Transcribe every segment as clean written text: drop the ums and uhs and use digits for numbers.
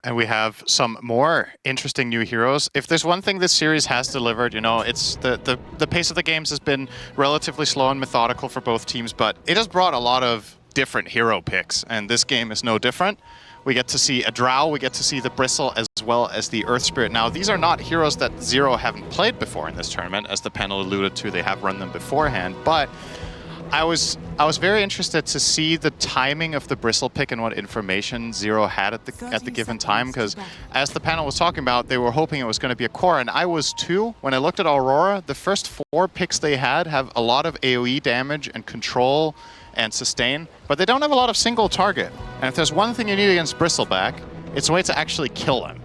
And we have some more interesting new heroes. If there's one thing this series has delivered, you know, it's the pace of the games has been relatively slow and methodical for both teams, but it has brought a lot of different hero picks, and this game is no different. We get to see a Drow, we get to see the Bristle, as well as the Earth Spirit. Now, these are not heroes that Zero haven't played before in this tournament. As the panel alluded to, they have run them beforehand, but I was very interested to see the timing of the Bristle pick and what information Zero had at the given time, because as the panel was talking about, they were hoping it was going to be a core, and I was too. When I looked at Aurora, the first 4 picks they had have a lot of AoE damage and control and sustain, but they don't have a lot of single target. And if there's one thing you need against Bristleback, it's a way to actually kill him.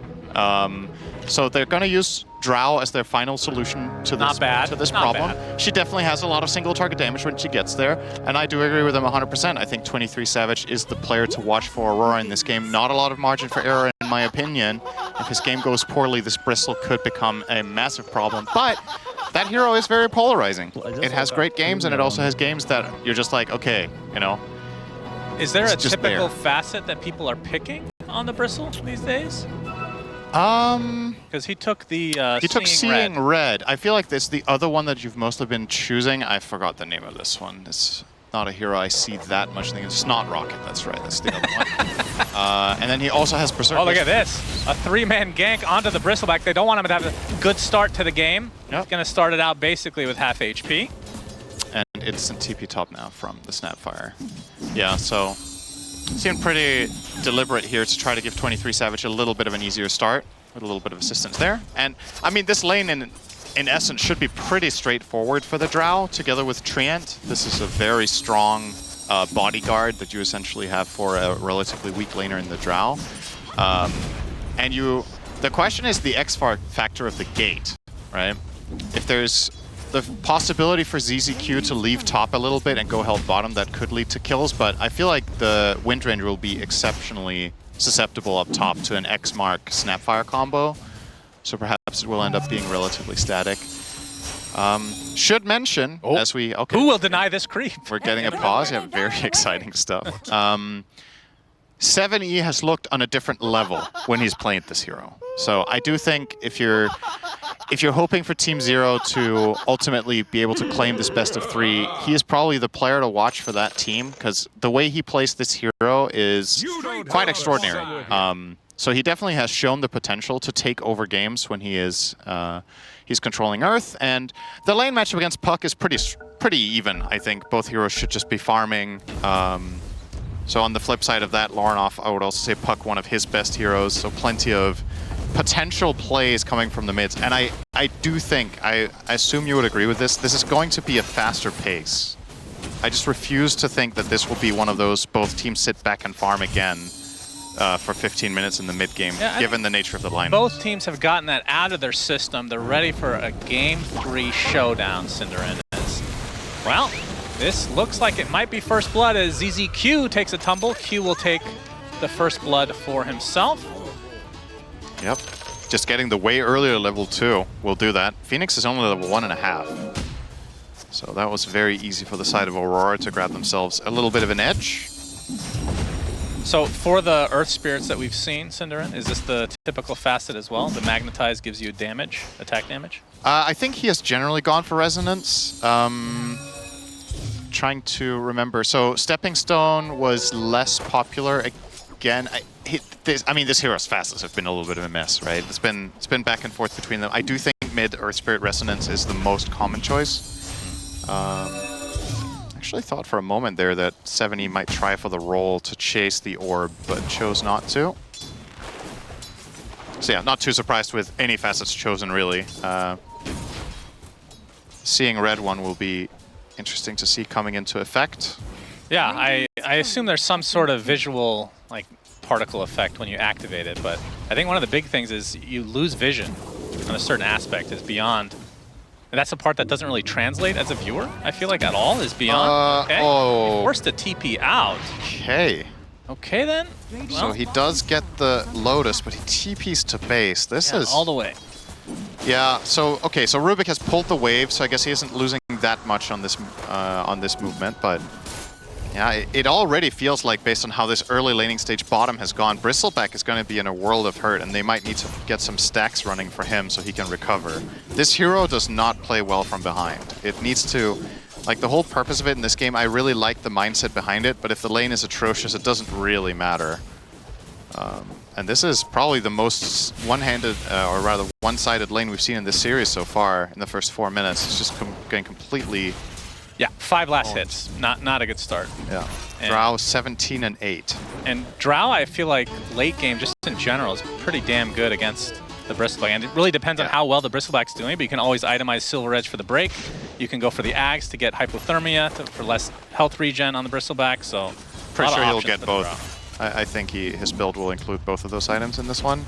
So they're going to use Drow as their final solution to this problem. She definitely has a lot of single target damage when she gets there, and I do agree with them 100%. I think 23 Savage is the player to watch for Aurora in this game. Not a lot of margin for error, in my opinion. If his game goes poorly, this Bristle could become a massive problem, but that hero is very polarizing. It has great games, and it also has games that you're just like, okay, you know. Is there a typical facet that people are picking on the Bristle these days? Because he took the Seeing Red. I feel like this the other one that you've mostly been choosing. I forgot the name of this one. It's not a hero I see that much. I think it's Snot Rocket. That's right. That's the other one. And then he also has Berserker. Oh, look at this! A 3-man gank onto the Bristleback. They don't want him to have a good start to the game. Yep. He's going to start it out basically with half HP. And instant TP top now from the Snapfire. Yeah. So. Seemed pretty deliberate here to try to give 23 Savage a little bit of an easier start with a little bit of assistance there. And I mean, this lane in essence should be pretty straightforward for the Drow together with Treant. This is a very strong bodyguard that you essentially have for a relatively weak laner in the Drow. And the question is the X factor of the gate, right? If there's the possibility for ZZQ to leave top a little bit and go help bottom, that could lead to kills, but I feel like the Wind Ranger will be exceptionally susceptible up top to an X-Mark Snapfire combo, so perhaps it will end up being relatively static. Should mention, as we... Okay, who will deny this creep? We're getting a pause. You have very exciting stuff. 7E has looked on a different level when he's playing this hero. So I do think if you're hoping for Team Zero to ultimately be able to claim this best of 3, he is probably the player to watch for that team, because the way he plays this hero is quite extraordinary. So he definitely has shown the potential to take over games when he is he's controlling Earth, and the lane matchup against Puck is pretty even. I think both heroes should just be farming. So on the flip side of that, Lornoff, I would also say Puck one of his best heroes, so plenty of potential plays coming from the mids. And I do think, I assume you would agree with this is going to be a faster pace. I just refuse to think that this will be one of those both teams sit back and farm again for 15 minutes in the mid game, given the nature of the lineup. Both teams have gotten that out of their system. They're ready for a Game 3 showdown, Cinderin. Well, this looks like it might be first blood as ZZQ takes a tumble. Q will take the first blood for himself. Yep, just getting the way earlier level 2 will do that. Phoenix is only level 1.5. So that was very easy for the side of Aurora to grab themselves a little bit of an edge. So for the Earth Spirits that we've seen, Cinderin, is this the typical facet as well? The Magnetize gives you damage, attack damage? I think he has generally gone for Resonance. Trying to remember. So Stepping Stone was less popular. Again, I mean, this hero's facets have been a little bit of a mess, right? It's been back and forth between them. I do think mid Earth Spirit Resonance is the most common choice. Actually thought for a moment there that 7E might try for the roll to chase the orb, but chose not to. So yeah, not too surprised with any facets chosen, really. Seeing red one will be interesting to see coming into effect. Yeah, I assume there's some sort of visual like particle effect when you activate it, but I think one of the big things is you lose vision on a certain aspect is beyond. And that's the part that doesn't really translate as a viewer, I feel like, at all, is beyond. Okay. Oh. Forced to TP out. Okay. Okay, then. Well, so he does get the Lotus, but he TPs to base. This is... all the way. Yeah, so, okay, so Rubik has pulled the wave, so I guess he isn't losing that much on this movement, but Yeah, it already feels like, based on how this early laning stage bottom has gone, Bristleback is going to be in a world of hurt, and they might need to get some stacks running for him so he can recover. This hero does not play well from behind. It needs to, like, the whole purpose of it in this game, I really like the mindset behind it, but if the lane is atrocious, it doesn't really matter. And this is probably the most one-handed, or rather one-sided lane we've seen in this series so far in the first 4 minutes. It's just getting completely... Yeah, 5 last hits. Not a good start. Yeah. Drow 17 and 8. And Drow, I feel like late game, just in general, is pretty damn good against the Bristleback. And it really depends on how well the Bristleback's doing, but you can always itemize Silver Edge for the break. You can go for the Ags to get hypothermia, for less health regen on the Bristleback, so... Pretty sure he'll get both. I think his build will include both of those items in this one.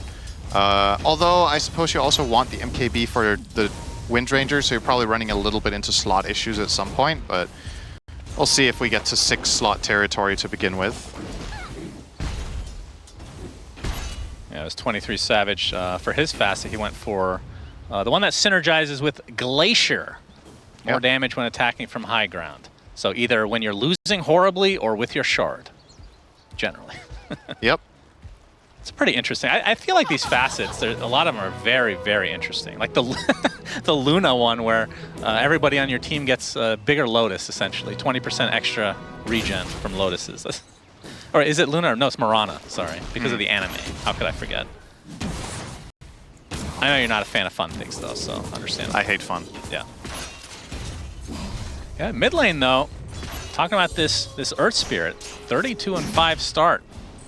Although, I suppose you also want the MKB for the Wind Ranger, so you're probably running a little bit into slot issues at some point, but we'll see if we get to 6 slot territory to begin with. Yeah, it was 23 Savage. For his facet, he went for the one that synergizes with Glacier. More damage when attacking from high ground. So either when you're losing horribly or with your shard, generally. Yep. It's pretty interesting. I feel like these facets, a lot of them are very, very interesting. Like the the Luna one, where everybody on your team gets a bigger Lotus, essentially. 20% extra regen from Lotuses. Or is it Luna? No, it's Mirana, sorry. Because of the anime. How could I forget? I know you're not a fan of fun things, though, so understand. I hate fun. Yeah. Yeah, mid lane, though, talking about this Earth Spirit, 32 and 5 start.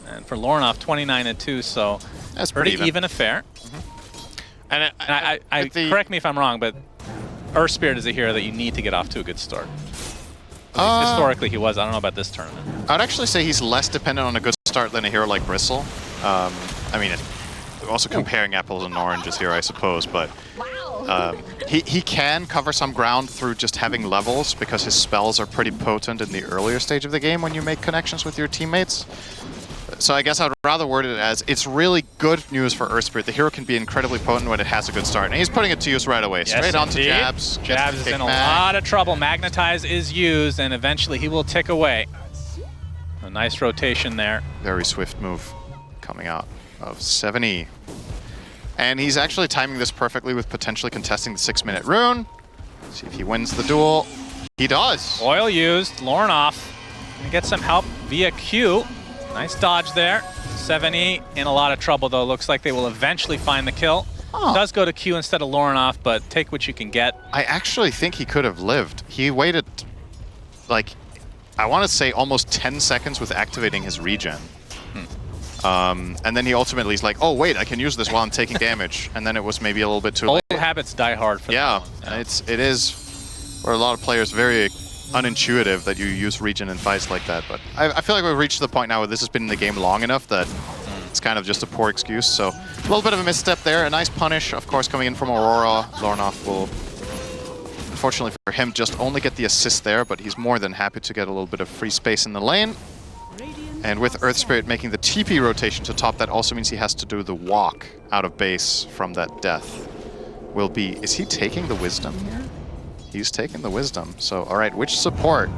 And for Lornoff, 29 and 2, so that's pretty even affair. And I correct me if I'm wrong, but Earth Spirit is a hero that you need to get off to a good start. Historically, he was. I don't know about this tournament. I'd actually say he's less dependent on a good start than a hero like Bristle. I mean, also comparing apples and oranges here, I suppose, but he can cover some ground through just having levels, because his spells are pretty potent in the earlier stage of the game when you make connections with your teammates. So I guess I'd rather word it as, it's really good news for Earth Spirit. The hero can be incredibly potent when it has a good start. And he's putting it to use right away. Straight onto Jabs. Jabs is in a lot of trouble. Magnetize is used, and eventually he will tick away. A nice rotation there. Very swift move coming out of 70. And he's actually timing this perfectly with potentially contesting the 6-minute rune. See if he wins the duel. He does. Oil used. Lornoff gonna get some help via Q. Nice dodge there. 70 in a lot of trouble, though. Looks like they will eventually find the kill. Does go to Q instead of Lornoff, but take what you can get. I actually think he could have lived. He waited, like, I want to say almost 10 seconds with activating his regen. And then he ultimately is like, oh, wait, I can use this while I'm taking damage. And then it was maybe a little bit too late. Old habits die hard for that. Yeah, it is, for a lot of players, very unintuitive that you use regen in fights like that, but I feel like we've reached the point now where this has been in the game long enough that it's kind of just a poor excuse. So a little bit of a misstep there. A nice punish, of course, coming in from Aurora. Lornoff will, unfortunately for him, just only get the assist there, but he's more than happy to get a little bit of free space in the lane. And with Earth Spirit making the TP rotation to top, that also means he has to do the walk out of base from that death. Is he taking the Wisdom here? He's taking the Wisdom. So, all right, which support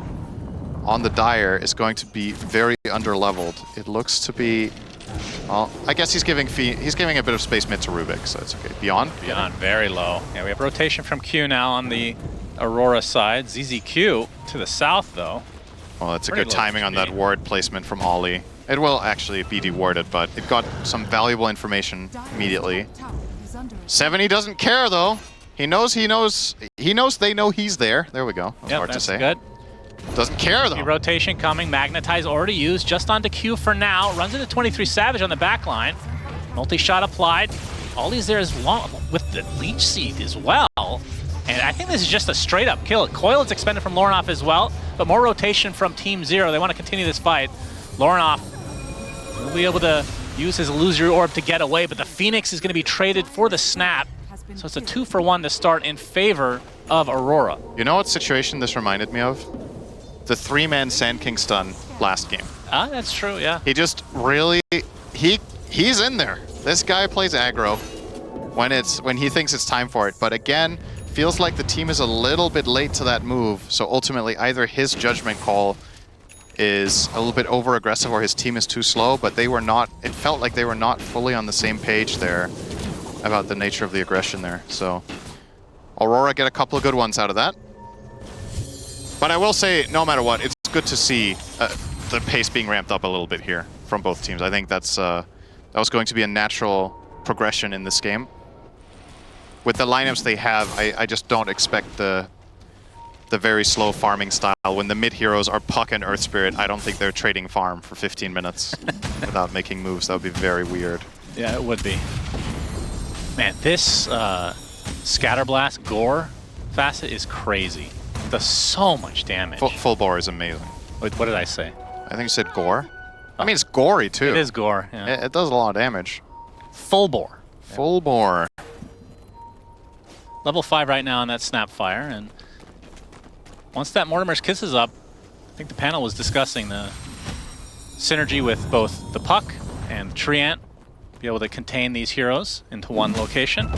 on the Dire is going to be very underleveled? It looks to be, well, I guess he's giving a bit of space mid to Rubik, so it's okay. Beyond? Beyond, very low. Yeah, we have rotation from Q now on the Aurora side. ZZQ to the south, though. Well, it's a good timing on that ward placement from Ollie. It will actually be dewarded, but it got some valuable information immediately. 70 doesn't care, though. He knows they know he's there. There we go. Hard to say. Good. Doesn't care, though. Rotation coming. Magnetize already used. Just onto Q for now. Runs into 23 Savage on the back line. Multi-shot applied. Ollie's there as long with the Leech Seed as well. And I think this is just a straight-up kill. Coil is expended from Lornoff as well, but more rotation from Team Zero. They want to continue this fight. Lornoff will be able to use his Illusory Orb to get away, but the Phoenix is going to be traded for the Snap. So it's a 2-for-1 to start in favor of Aurora. You know what situation this reminded me of? The 3-man Sand King stun last game. Ah, that's true, yeah. He just really, he's in there. This guy plays aggro when he thinks it's time for it. But again, feels like the team is a little bit late to that move. So ultimately, either his judgment call is a little bit over-aggressive or his team is too slow, but they were not, it felt like they were not fully on the same page there about the nature of the aggression there. So Aurora get a couple of good ones out of that. But I will say, no matter what, it's good to see the pace being ramped up a little bit here from both teams. I think that's that was going to be a natural progression in this game. With the lineups they have, I just don't expect the very slow farming style. When the mid heroes are Puck and Earth Spirit, I don't think they're trading farm for 15 minutes without making moves. That would be very weird. Yeah, it would be. Man, this Scatterblast Gore facet is crazy. It does so much damage. Full bore is amazing. Wait, what did I say? I think you said gore. I mean, it's gory too. It is gore, yeah. It does a lot of damage. Full bore. Full bore. Level 5 right now on that Snapfire, and once that Mortimer's Kiss is up, I think the panel was discussing the synergy with both the Puck and the Treant, be able to contain these heroes into one location.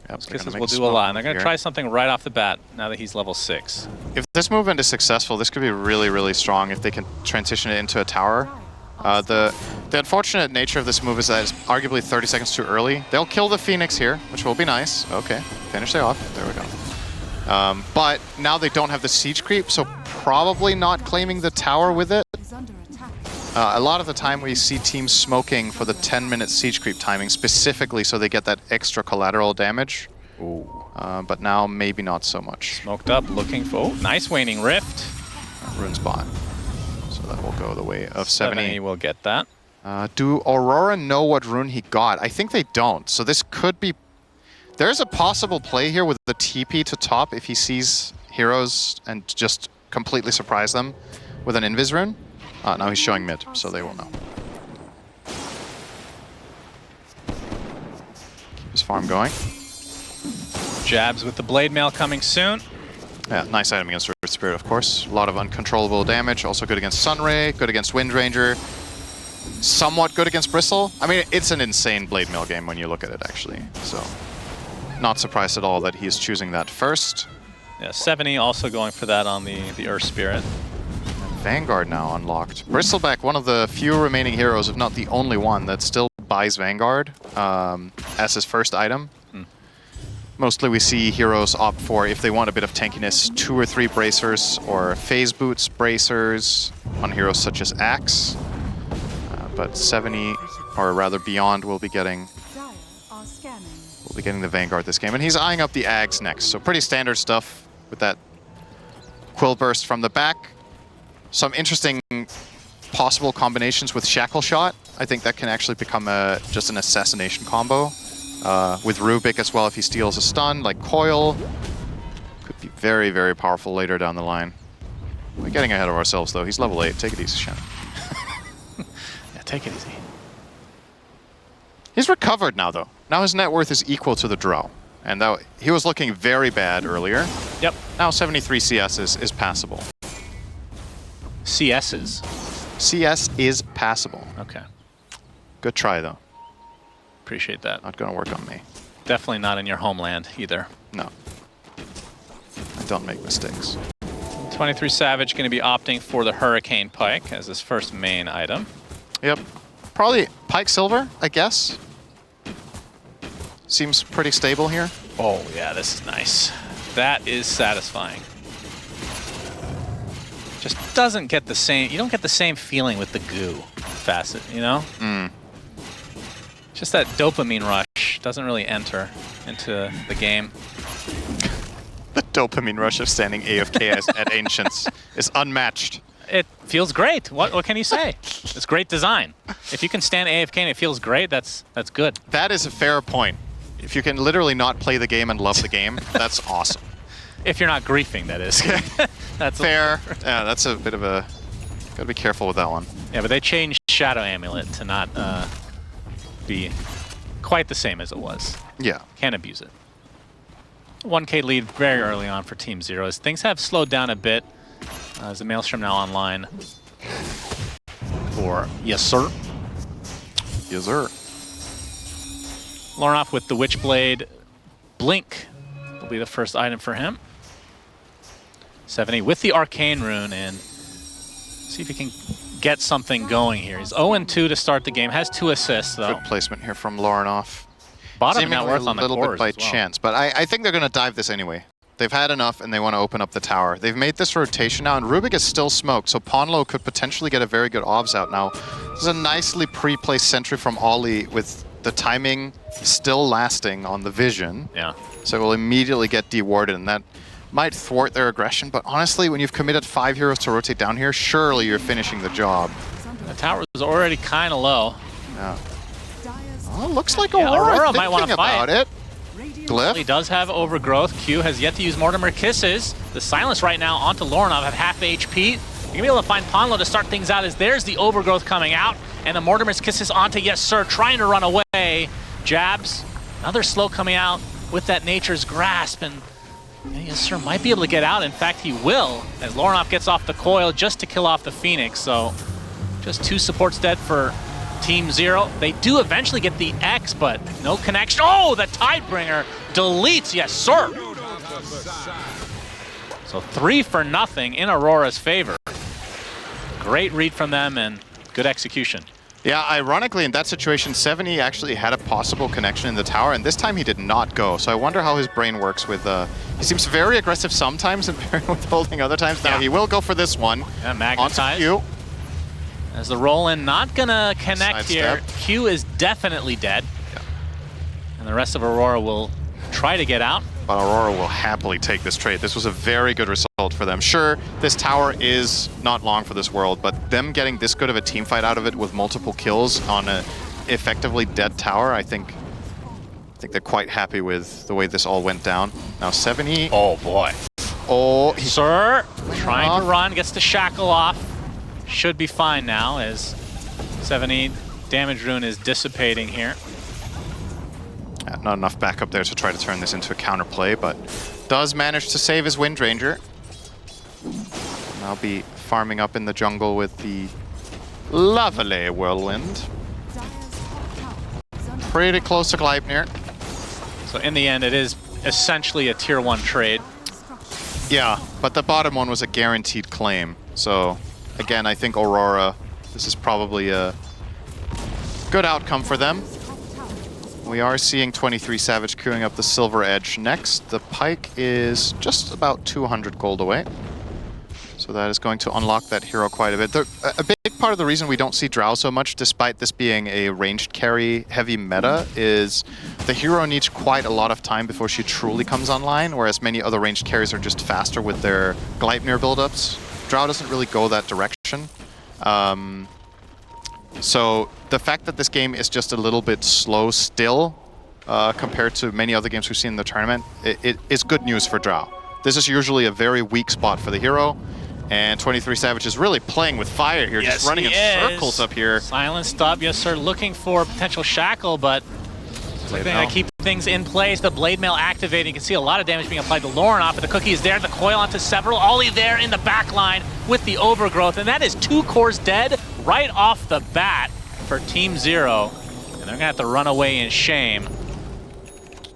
Yep, Kisses will do a lot, and they're going to try something right off the bat now that he's level 6. If this movement is successful, this could be really, really strong if they can transition it into a tower. The unfortunate nature of this move is that it's arguably 30 seconds too early. They'll kill the Phoenix here, which will be nice. Okay, finish it off. There we go. But now they don't have the siege creep, so probably not claiming the tower with it. A lot of the time we see teams smoking for the 10-minute siege creep timing, specifically so they get that extra collateral damage. Ooh. But now maybe not so much. Smoked up, looking for... Oh, nice Waning Rift. Rune spot. So that will go the way of 70. Will get that. Do Aurora know what rune he got? I think they don't. So this could be... There's a possible play here with the TP to top if he sees heroes and just completely surprise them with an Invis rune. Now he's showing mid, so they will know. Keep his farm going. Jabs with the Blade Mail coming soon. Yeah, nice item against Earth Spirit, of course. A lot of uncontrollable damage. Also good against Sunray, good against Wind Ranger. Somewhat good against Bristle. I mean, it's an insane Blade Mail game when you look at it, actually. So, not surprised at all that he is choosing that first. Yeah, 70 also going for that on the Earth Spirit. Vanguard now unlocked. Bristleback, one of the few remaining heroes, if not the only one, that still buys Vanguard as his first item. Mostly we see heroes opt for, if they want a bit of tankiness, 2 or 3 bracers or phase boots bracers on heroes such as Axe. But 70, or rather Beyond, will be getting the Vanguard this game. And he's eyeing up the Ags next, so pretty standard stuff with that Quill Burst from the back. Some interesting possible combinations with Shackle Shot. I think that can actually become just an assassination combo. With Rubik as well, if he steals a stun, like Coil. Could be very, very powerful later down the line. We're getting ahead of ourselves, though. He's level 8. Take it easy, Shannon. Yeah, take it easy. He's recovered now, though. Now his net worth is equal to the draw. And that, he was looking very bad earlier. Yep. Now 73 CS is passable. CS's. CS is passable. Okay. Good try, though. Appreciate that. Not gonna work on me. Definitely not in your homeland either. No. I don't make mistakes. 23 Savage going to be opting for the Hurricane Pike as his first main item. Yep. Probably Pike Silver, I guess. Seems pretty stable here. Oh, yeah, this is nice. That is satisfying. Just doesn't get the same... You don't get the same feeling with the goo facet, you know? Just that dopamine rush doesn't really enter into the game. The dopamine rush of standing AFK at Ancients is unmatched. It feels great. What can you say? It's great design. If you can stand AFK and it feels great, that's good. That is a fair point. If you can literally not play the game and love the game, that's awesome. If you're not griefing, that is. That's fair. Yeah, that's a bit of a... Gotta be careful with that one. Yeah, but they changed Shadow Amulet to not be quite the same as it was. Yeah. Can't abuse it. 1K lead very early on for Team Zero as things have slowed down a bit. As the Maelstrom now online for Yes Sir. Yes sir. Lornoff with the Witchblade. Blink will be the first item for him. 7E with the Arcane Rune, and see if he can get something going here. He's 0-2 to start the game, has 2 assists though. Good placement here from Lornoff. Bottom net worth on the a little bit by as well. chance, but I think they're going to dive this anyway. They've had enough, and they want to open up the tower. They've made this rotation now, and Rubik is still smoked, so Ponlo could potentially get a very good obs out now. This is a nicely pre-placed sentry from Ollie with the timing still lasting on the vision. Yeah. So it will immediately get dewarded, and that might thwart their aggression. But honestly, when you've committed 5 heroes to rotate down here, surely you're finishing the job. The tower is already kind of low. Yeah. Oh, looks like Aurora Aurora might want to about fight. it. Glyph. He does have overgrowth. Q has yet to use Mortimer Kisses. The silence right now onto Lornov at half HP. You're gonna be able to find Ponlo to start things out as there's the overgrowth coming out, and the Mortimer's Kisses onto Yes Sir, trying to run away. Jabs, another slow coming out with that Nature's Grasp, and Yes Sir might be able to get out. In fact, he will, as Lornov gets off the coil just to kill off the Phoenix. So just 2 supports dead for Team 0. They do eventually get the X, but no connection. Oh, the Tidebringer deletes, Yes Sir. So 3 for nothing in Aurora's favor. Great read from them and good execution. Yeah, ironically, in that situation, 7E actually had a possible connection in the tower, and this time he did not go. So I wonder how his brain works with... he seems very aggressive sometimes and very withholding other times. Now he will go for this one. Yeah, magnetize. Q. As the roll-in not gonna connect here. Q is definitely dead. Yeah. And the rest of Aurora will try to get out. But Aurora will happily take this trade. This was a very good result for them. Sure, this tower is not long for this world, but them getting this good of a team fight out of it with multiple kills on a effectively dead tower, I think they're quite happy with the way this all went down. Now 7E. Oh boy. Oh, Sir trying to run, gets the shackle off. Should be fine now as 7E damage rune is dissipating here. Yeah, not enough backup there to try to turn this into a counterplay, but does manage to save his Windranger. Now be farming up in the jungle with the lovely Whirlwind. Pretty close to Gleipnir. So in the end, it is essentially a tier 1 trade. Yeah, but the bottom one was a guaranteed claim. So again, I think Aurora, this is probably a good outcome for them. We are seeing 23 Savage queuing up the Silver Edge next. The Pike is just about 200 gold away. So that is going to unlock that hero quite a bit. A big part of the reason we don't see Drow so much, despite this being a ranged carry heavy meta, is the hero needs quite a lot of time before she truly comes online, whereas many other ranged carries are just faster with their Gleipnir buildups. Drow doesn't really go that direction. So the fact that this game is just a little bit slow still compared to many other games we've seen in the tournament, it is good news for Drow. This is usually a very weak spot for the hero, and 23 Savage is really playing with fire here, just running in circles up here. Silenced up, Yes Sir, looking for potential shackle, but they're going to keep things in place. The Blade Mail activating. You can see a lot of damage being applied to Lornoff, but the Cookie is there. The coil onto several. Ollie there in the back line with the overgrowth, and that is 2 cores dead right off the bat for Team 0. And they're going to have to run away in shame.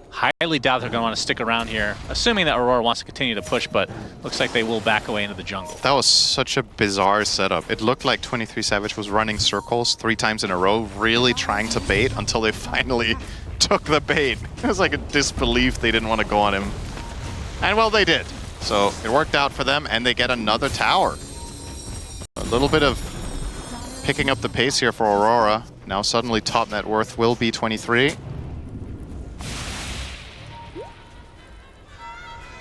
Highly doubt they're going to want to stick around here, assuming that Aurora wants to continue to push, but looks like they will back away into the jungle. That was such a bizarre setup. It looked like 23 Savage was running circles 3 times in a row, really trying to bait until they finally took the bait. It was like a disbelief they didn't want to go on him. And well, they did. So it worked out for them, and they get another tower. A little bit of picking up the pace here for Aurora. Now suddenly top net worth will be 23.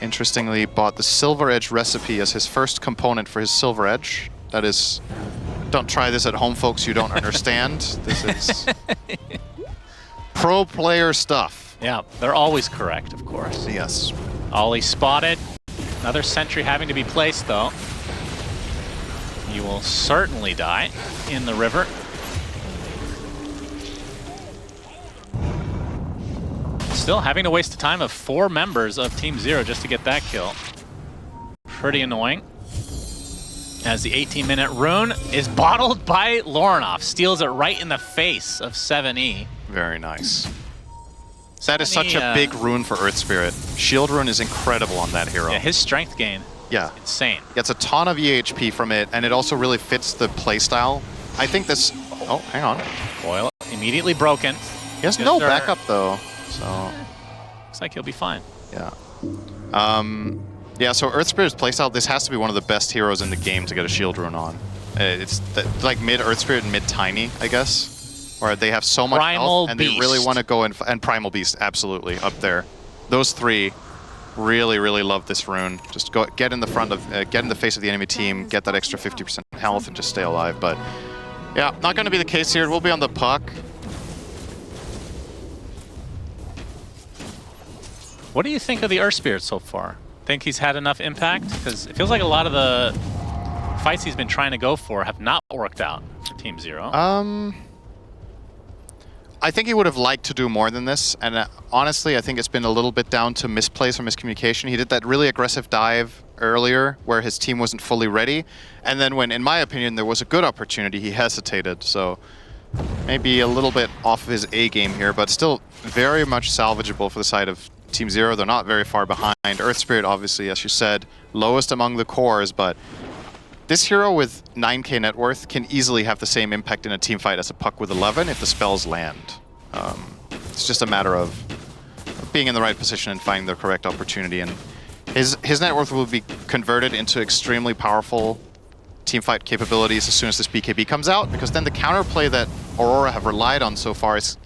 Interestingly, bought the Silver Edge recipe as his first component for his Silver Edge. That is, don't try this at home, folks. You don't understand. This is pro player stuff. Yeah, they're always correct, of course. Yes. Ollie spotted. Another sentry having to be placed, though. You will certainly die in the river. Still having to waste the time of 4 members of Team 0 just to get that kill. Pretty annoying. As the 18-minute rune is bottled by Lornoff. Steals it right in the face of 7E. Very nice. That is such a big rune for Earth Spirit. Shield rune is incredible on that hero. Yeah, his strength gain Yeah. Insane. Gets a ton of EHP from it, and it also really fits the playstyle. I think this... Oh, hang on. Coil immediately broken. He has no backup, though, so... Looks like he'll be fine. Yeah. Yeah, so Earth Spirit's playstyle, this has to be one of the best heroes in the game to get a shield rune on. It's like mid Earth Spirit and mid Tiny, I guess, where they have so much health and they really want to go in. And Primal Beast, absolutely, up there. Those three really, really love this rune. Just go get in the front of, get in the face of the enemy team, get that extra 50% health, and just stay alive. But yeah, not going to be the case here. It will be on the puck. What do you think of the Earth Spirit so far? Think he's had enough impact? Because it feels like a lot of the fights he's been trying to go for have not worked out for Team Zero. I think he would have liked to do more than this, and honestly, I think it's been a little bit down to misplays or miscommunication. He did that really aggressive dive earlier where his team wasn't fully ready, and then when, in my opinion, there was a good opportunity, he hesitated. So maybe a little bit off of his A game here, but still very much salvageable for the side of Team Zero. They're not very far behind. Earth Spirit, obviously, as you said, lowest among the cores, but this hero with 9k net worth can easily have the same impact in a team fight as a puck with 11 if the spells land. It's just a matter of being in the right position and finding the correct opportunity, and his net worth will be converted into extremely powerful team fight capabilities as soon as this BKB comes out, because then the counterplay that Aurora have relied on so far is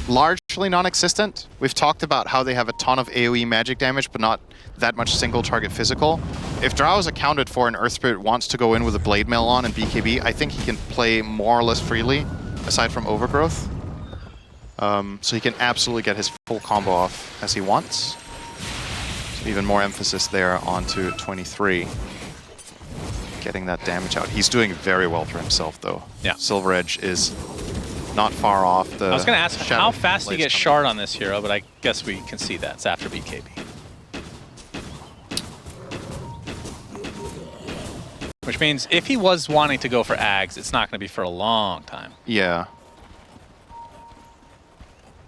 largely non-existent. We've talked about how they have a ton of AoE magic damage, but not that much single target physical. If Drow is accounted for and Earth Spirit wants to go in with a Blade Mail on and BKB, I think he can play more or less freely, aside from Overgrowth. So he can absolutely get his full combo off as he wants. So even more emphasis there onto 23. Getting that damage out. He's doing very well for himself, though. Yeah. Silver Edge is not far off. I was going to ask how fast do you get shard on this hero, but I guess we can see that. It's after BKB. Which means if he was wanting to go for Ags, it's not going to be for a long time. Yeah.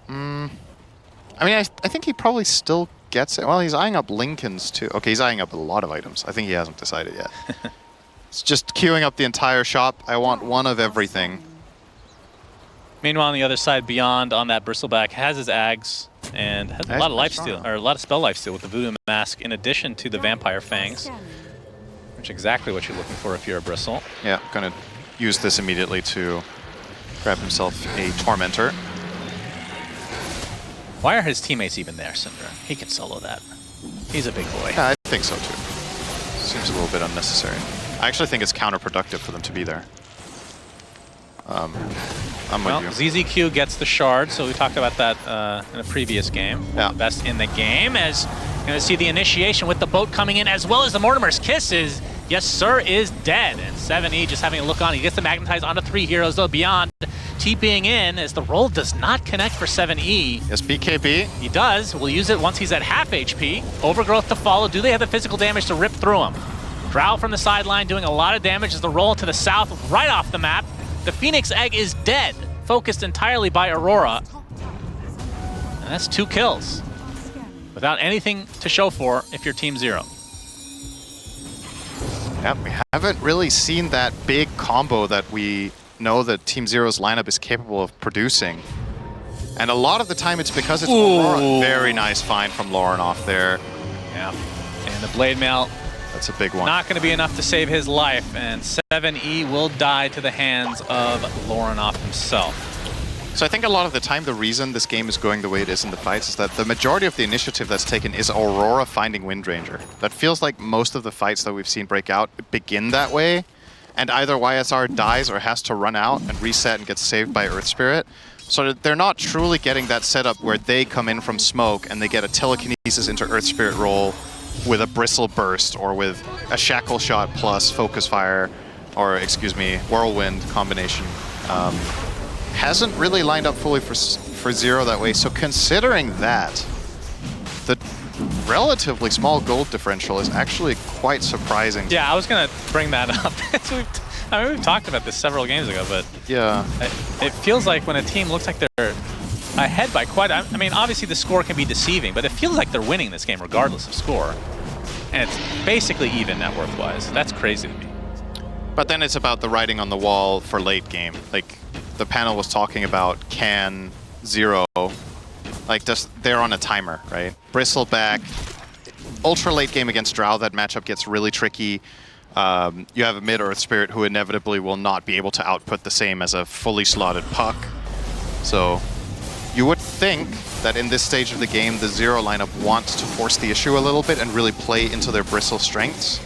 I mean, I think he probably still gets it. Well, he's eyeing up Lincoln's too. Okay, he's eyeing up a lot of items. I think he hasn't decided yet. It's just queuing up the entire shop. I want one of everything. Meanwhile, on the other side, Beyond on that Bristleback has his Ags and has a lot of lifesteal, or a lot of spell lifesteal with the Voodoo Mask, in addition to the Vampire Fangs, which is exactly what you're looking for if you're a Bristle. Yeah, gonna use this immediately to grab himself a Tormentor. Why are his teammates even there, Cinder? He can solo that. He's a big boy. Yeah, I think so too. Seems a little bit unnecessary. I actually think it's counterproductive for them to be there. I'm with you. ZZQ gets the shard, so we talked about that in a previous game. Yeah. Best in the game, as you're going to see the initiation with the boat coming in, as well as the Mortimer's Kiss is, yes sir, is dead. And 7E just having a look on. He gets the Magnetize onto 3 heroes, though. Beyond TPing in, as the roll does not connect for 7E. Yes, BKB. He does. We'll use it once he's at half HP. Overgrowth to follow. Do they have the physical damage to rip through him? Drow from the sideline doing a lot of damage as the roll to the south, right off the map. The Phoenix Egg is dead, focused entirely by Aurora. And that's 2 kills, without anything to show for if you're Team Zero. Yeah, we haven't really seen that big combo that we know that Team Zero's lineup is capable of producing. And a lot of the time it's because it's Aurora. Very nice find from Lauren off there. Yeah, and the Blade Mail. That's a big one. Not going to be enough to save his life, and 7E will die to the hands of Lorenoff himself. So I think a lot of the time the reason this game is going the way it is in the fights is that the majority of the initiative that's taken is Aurora finding Windranger. That feels like most of the fights that we've seen break out begin that way, and either YSR dies or has to run out and reset and gets saved by Earth Spirit. So they're not truly getting that setup where they come in from smoke and they get a telekinesis into Earth Spirit roll with a Bristle Burst or with a Shackle Shot plus Focus Fire, or excuse me, Whirlwind combination. Hasn't really lined up fully for Zero that way. So considering that, the relatively small gold differential is actually quite surprising. Yeah, I was going to bring that up. We've talked about this several games ago, but yeah, it feels like when a team looks like they're ahead by quite, I mean, obviously the score can be deceiving, but it feels like they're winning this game regardless of score. And it's basically even net worth-wise. That's crazy to me. But then it's about the writing on the wall for late game. Like, the panel was talking about can 0, like just they're on a timer, right? Bristleback, ultra late game against Drow, that matchup gets really tricky. You have a mid Earth Spirit who inevitably will not be able to output the same as a fully slotted puck. So you would think that in this stage of the game, the 0 lineup wants to force the issue a little bit and really play into their Bristle strengths.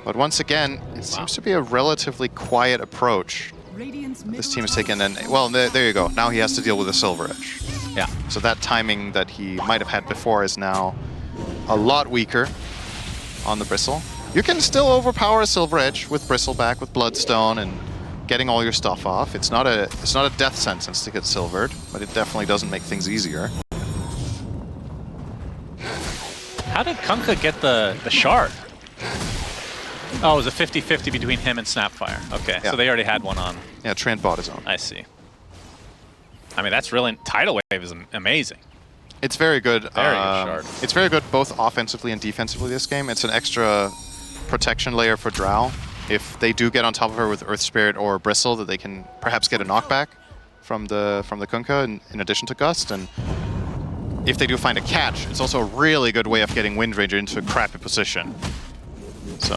But once again, it seems to be a relatively quiet approach this team has taken. And well, there you go. Now he has to deal with a Silver Edge. Yeah. So that timing that he might have had before is now a lot weaker on the Bristle. You can still overpower a Silver Edge with Bristleback, with Bloodstone, and getting all your stuff off. It's not a death sentence to get silvered, but it definitely doesn't make things easier. How did Kunkka get the shard? Oh, it was a 50-50 between him and Snapfire. Okay, Yeah. so they already had one on. Yeah, Trent bought his own. I see. I mean, that's really... Tidal Wave is amazing. It's very good. Very good shard. It's very good both offensively and defensively this game. It's an extra protection layer for Drow. If they do get on top of her with Earth Spirit or Bristle, that they can perhaps get a knockback from the Kunkka in addition to Gust. And if they do find a catch, it's also a really good way of getting Wind Ranger into a crappy position. So...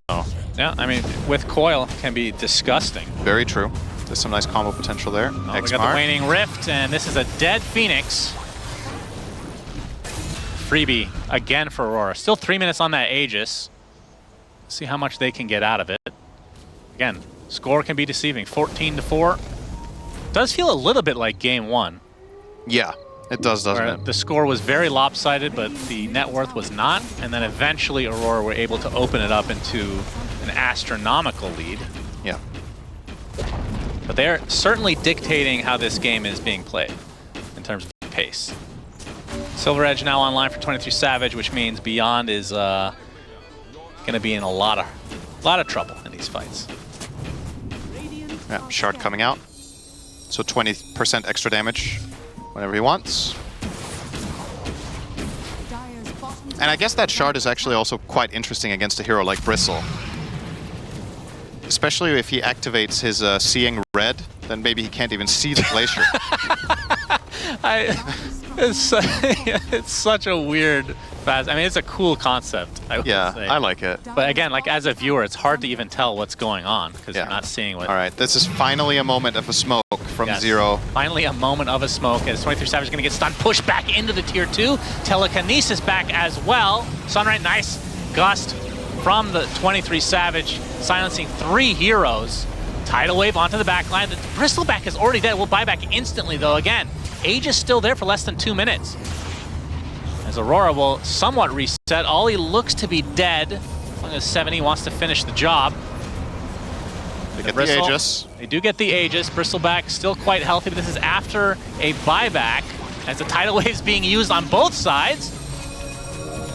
Yeah, I mean, with Coil can be disgusting. Very true. There's some nice combo potential there. Oh, we got the Waning Rift, and this is a dead Phoenix. Freebie again for Aurora. Still 3 minutes on that Aegis. See how much they can get out of it. Again, score can be deceiving. 14-4. Does feel a little bit like game 1. Yeah, it does, doesn't it? The score was very lopsided, but the net worth was not. And then eventually Aurora were able to open it up into an astronomical lead. Yeah. But they're certainly dictating how this game is being played in terms of pace. Silver Edge now online for 23 Savage, which means Beyond is going to be in a lot of trouble in these fights. Yeah, Shard coming out. So 20% extra damage whenever he wants. And I guess that Shard is actually also quite interesting against a hero like Bristle. Especially if he activates his Seeing Red, then maybe he can't even see the Glacier. It's such a weird fast. I mean, it's a cool concept, I would say. I like it. But again, like as a viewer, it's hard to even tell what's going on because you're not seeing what... All right, this is finally a moment of a smoke from Yes. 0. Finally a moment of a smoke as 23 Savage is going to get stunned, pushed back into the tier 2. Telekinesis back as well. Sunray, nice gust from the 23 Savage, silencing 3 heroes. Tidal Wave onto the back line. The Bristleback is already dead. We'll buy back instantly, though. Again, Age is still there for less than 2 minutes. As Aurora will somewhat reset. Ollie looks to be dead. As long as 70 wants to finish the job. They get the Aegis. They do get the Aegis. Bristleback still quite healthy, but this is after a buyback as the Tidal Wave is being used on both sides.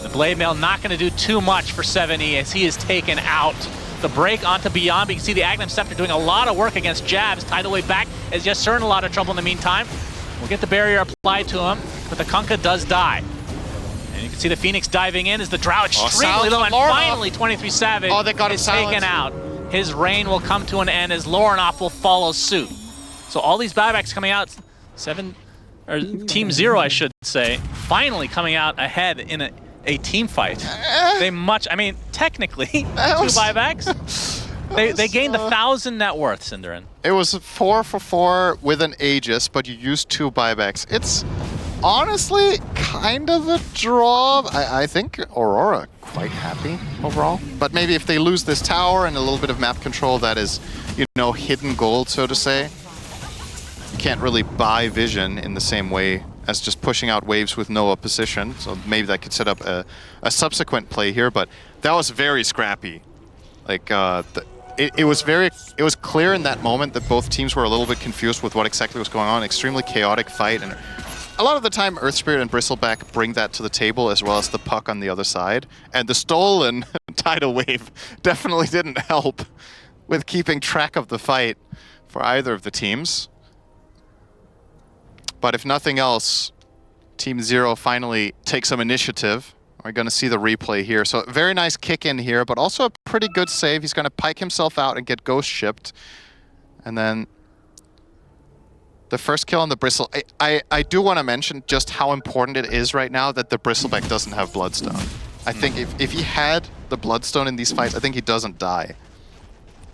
The Blade Mail not going to do too much for 70 as he is taken out. The break onto Beyond, but you can see the Agnum Scepter doing a lot of work against jabs. Tidal Wave back as Yasser in a lot of trouble in the meantime. We'll get the barrier applied to him, but the Kunkka does die. And you can see the Phoenix diving in as the Drow extremely low, and finally 23 Savage is taken out. His reign will come to an end as Lornoff will follow suit. So all these buybacks coming out, Team 0, I should say, finally coming out ahead in a team fight. I mean, technically, 2 buybacks. They gained 1,000 net worth, Cinderin. It was 4 for 4 with an Aegis, but you used 2 buybacks. It's honestly kind of a draw. I think Aurora quite happy overall. But maybe if they lose this tower and a little bit of map control, that is, you know, hidden gold, so to say. You can't really buy vision in the same way as just pushing out waves with no opposition. So maybe that could set up a subsequent play here, but that was very scrappy. Like, it was clear in that moment that both teams were a little bit confused with what exactly was going on. Extremely chaotic fight, and a lot of the time Earth Spirit and Bristleback bring that to the table, as well as the puck on the other side. And the stolen Tidal Wave definitely didn't help with keeping track of the fight for either of the teams. But if nothing else, Team 0 finally takes some initiative We're going to see the replay here. So very nice kick in here, but also a pretty good save. He's going to pike himself out and get ghost shipped. And then the first kill on the Bristle. I do want to mention just how important it is right now that the Bristleback doesn't have Bloodstone. I think if he had the Bloodstone in these fights, I think he doesn't die.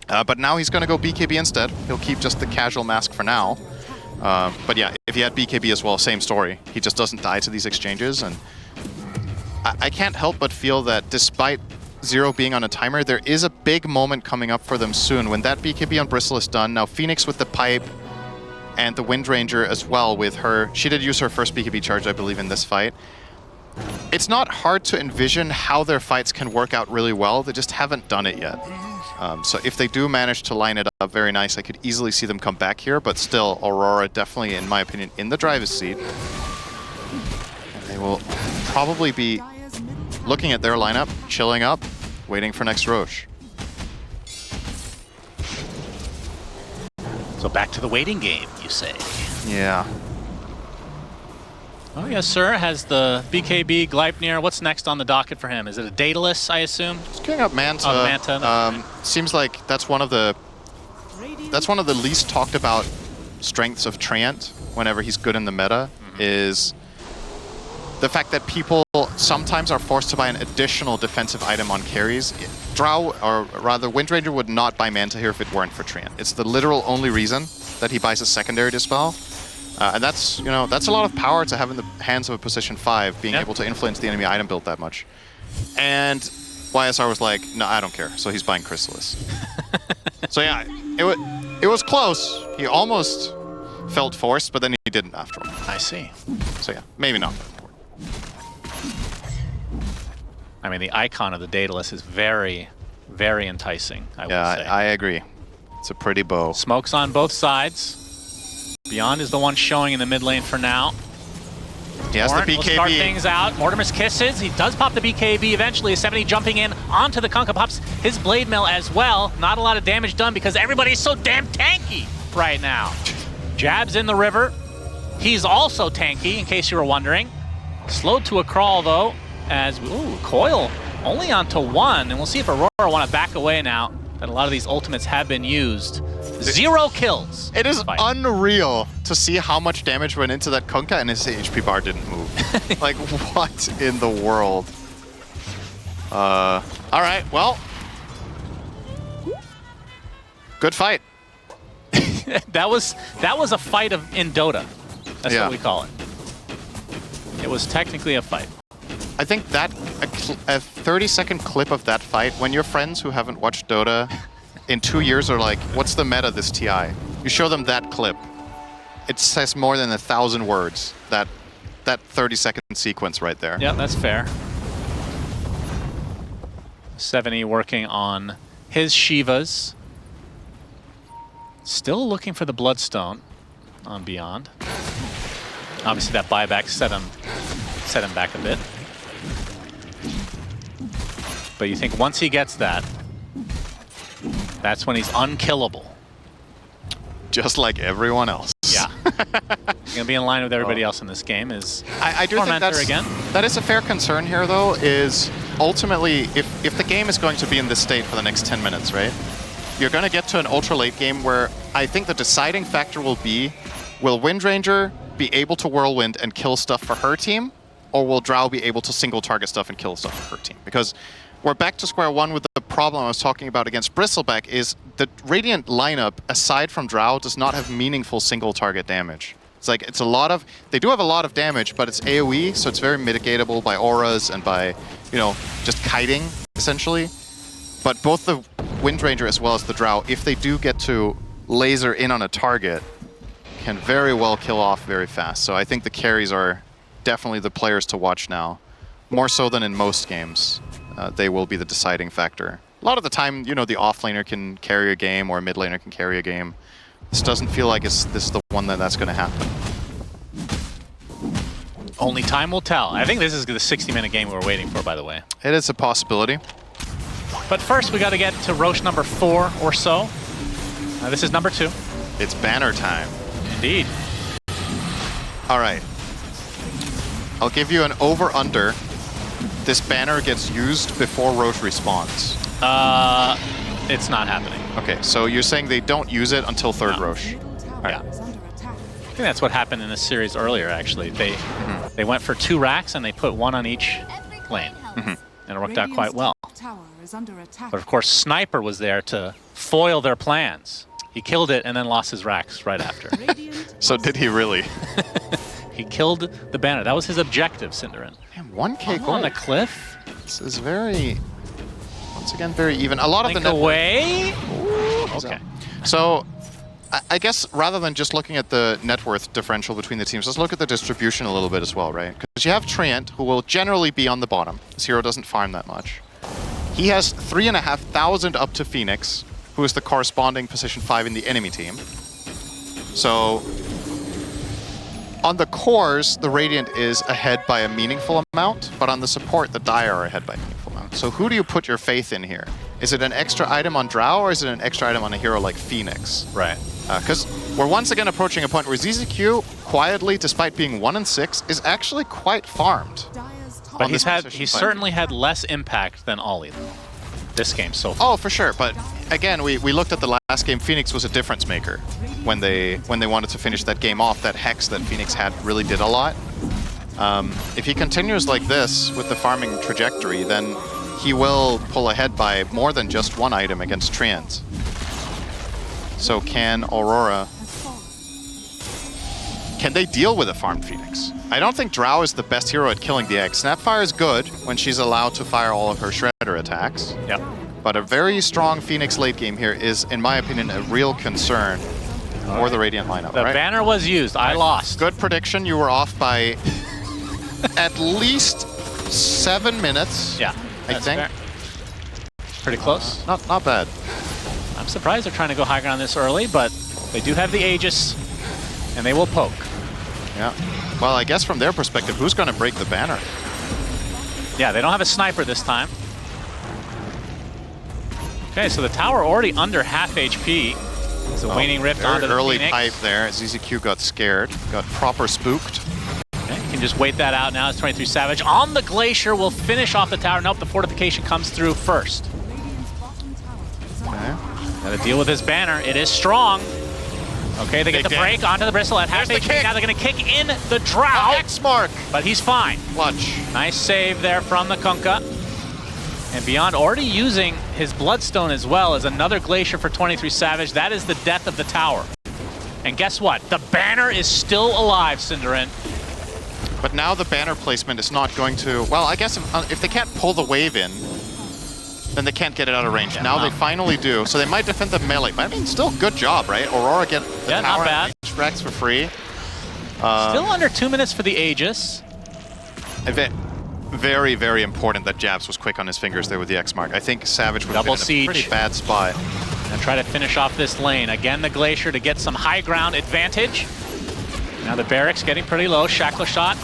But now he's going to go BKB instead. He'll keep just the casual mask for now. But yeah, if he had BKB as well, same story. He just doesn't die to these exchanges. And I can't help but feel that despite Zero being on a timer, there is a big moment coming up for them soon. When that BKB on Bristle is done, now Phoenix with the pipe and the Wind Ranger as well with her. She did use her first BKB charge, I believe, in this fight. It's not hard to envision how their fights can work out really well. They just haven't done it yet. So if they do manage to line it up very nice, I could easily see them come back here. But still, Aurora definitely, in my opinion, in the driver's seat. And they will probably be looking at their lineup, chilling up, waiting for next Roche. So back to the waiting game, you say? Yeah. Oh, yes, sir. Has the BKB, Gleipnir. What's next on the docket for him? Is it a Daedalus, I assume? Just queuing up Manta. Oh, Manta. Seems like that's one of the least talked about strengths of Treant whenever he's good in the meta, is the fact that people sometimes are forced to buy an additional defensive item on carries. Drow, or rather Wind Ranger, would not buy Manta here if it weren't for Treant. It's the literal only reason that he buys a secondary Dispel. And that's, you know, that's a lot of power to have in the hands of a position 5, being able to influence the enemy item build that much. And YSR was like, no, I don't care. So he's buying Chrysalis. So yeah, it was close. He almost felt forced, but then he didn't after all. I see. So yeah, maybe not. I mean, the icon of the Daedalus is very, very enticing, I would say. I agree. It's a pretty bow. Smokes on both sides. Beyond is the one showing in the mid lane for now. He has the BKB. Will start things out. Mortimer's Kisses. He does pop the BKB eventually. 70 jumping in onto the Kunkka. Pops his Blade Mail as well. Not a lot of damage done because everybody's so damn tanky right now. Jabs in the river. He's also tanky, in case you were wondering. Slowed to a crawl, though, as, ooh, Coil only onto 1. And we'll see if Aurora want to back away now that a lot of these ultimates have been used. 0 kills. It is unreal to see how much damage went into that Kunkka and his HP bar didn't move. Like, what in the world? All right, well. Good fight. that was a fight in Dota. That's what we call it. It was technically a fight. I think that a 30-second clip of that fight, when your friends who haven't watched Dota in 2 years are like, what's the meta this TI? You show them that clip. It says more than 1,000 words, that 30-second sequence right there. Yeah, that's fair. 70 working on his Shivas. Still looking for the Bloodstone on Beyond. Obviously that buyback set him back a bit. But you think once he gets that, that's when he's unkillable. Just like everyone else. Yeah. He's going to be in line with everybody else in this game. I do think that is a fair concern here, though, is ultimately, if the game is going to be in this state for the next 10 minutes, right? You're going to get to an ultra-late game where I think the deciding factor will be, will Wind Ranger be able to Whirlwind and kill stuff for her team, or will Drow be able to single target stuff and kill stuff for her team? Because we're back to square one with the problem I was talking about against Bristleback, is the Radiant lineup, aside from Drow, does not have meaningful single target damage. It's like, it's a lot of, they do have a lot of damage, but it's AoE, so it's very mitigatable by auras and by, you know, just kiting, essentially. But both the Wind Ranger as well as the Drow, if they do get to laser in on a target, can very well kill off very fast. So I think the carries are definitely the players to watch now. More so than in most games. They will be the deciding factor. A lot of the time, you know, the offlaner can carry a game or a mid laner can carry a game. This doesn't feel like this is the one that's going to happen. Only time will tell. I think this is the 60-minute game we were waiting for, by the way. It is a possibility. But first, we got to get to Roche number 4 or so. This is number 2. It's banner time. Indeed. All right. I'll give you an over-under this banner gets used before Roche respawns? It's not happening. Okay, so you're saying they don't use it until third Roche. Yeah. I think that's what happened in this series earlier, actually. They went for 2 racks and they put 1 on each lane. And it worked out quite well. But of course, Sniper was there to foil their plans. He killed it and then lost his racks right after. So did he really? He killed the banner. That was his objective, Cinderin. Man, 1K gold. On the cliff. This is very, once again, very even. A lot of the Link away. Ooh, Okay. So I guess rather than just looking at the net worth differential between the teams, let's look at the distribution a little bit as well, right? Because you have Treant, who will generally be on the bottom. This hero doesn't farm that much. He has 3,500 up to Phoenix, who is the corresponding position 5 in the enemy team. So on the cores, the Radiant is ahead by a meaningful amount, but on the support, the Dire are ahead by a meaningful amount. So who do you put your faith in here? Is it an extra item on Drow, or is it an extra item on a hero like Phoenix? Right. Because we're once again approaching a point where ZZQ, quietly, despite being 1 and 6, is actually quite farmed. But he's certainly had less impact than Ollie, though, this game so far. Oh, for sure. But again, we looked at the last game. Phoenix was a difference maker when they wanted to finish that game off. That Hex that Phoenix had really did a lot. If he continues like this with the farming trajectory, then he will pull ahead by more than just 1 item against Treant. So can Aurora... Can they deal with a farmed Phoenix? I don't think Drow is the best hero at killing the egg. Snapfire is good when she's allowed to fire all of her Shredder attacks. Yep. But a very strong Phoenix late game here is, in my opinion, a real concern for the Radiant lineup. The banner was used. I lost. Good prediction. You were off by at least 7 minutes. Yeah, I think. fair. Pretty close. Not bad. I'm surprised they're trying to go high ground this early, but they do have the Aegis, and they will poke. Yeah. Well, I guess from their perspective, who's going to break the banner? Yeah, they don't have a sniper this time. Okay, so the tower already under half HP. It's a waning rift onto the early Phoenix. pipe there. ZZQ got scared, got proper spooked. Okay, you can just wait that out now. It's 23 Savage on the Glacier. Will finish off the tower. Nope, the fortification comes through first. Okay. Got to deal with this banner. It is strong. Okay, they get the break onto the Bristle at half HP. Now they're going to kick in the Drow. X mark. But he's fine. Clutch. Nice save there from the Kunkka. And Beyond already using his Bloodstone as well as another Glacier for 23 Savage. That is the death of the tower. And guess what? The banner is still alive, Cinderin. But now the banner placement is not going to... Well, I guess if they can't pull the wave in, then they can't get it out of range. Yeah, now they finally do. So they might defend the melee. But I mean, still good job, right? Aurora get the Yeah, tower not bad. and Rex for free. Still under 2 minutes for the Aegis. Very, very important that Jabs was quick on his fingers there with the X mark. I think Savage would have been in a pretty bad spot. And try to finish off this lane. Again, the Glacier to get some high ground advantage. Now the Barracks getting pretty low. Shackle shot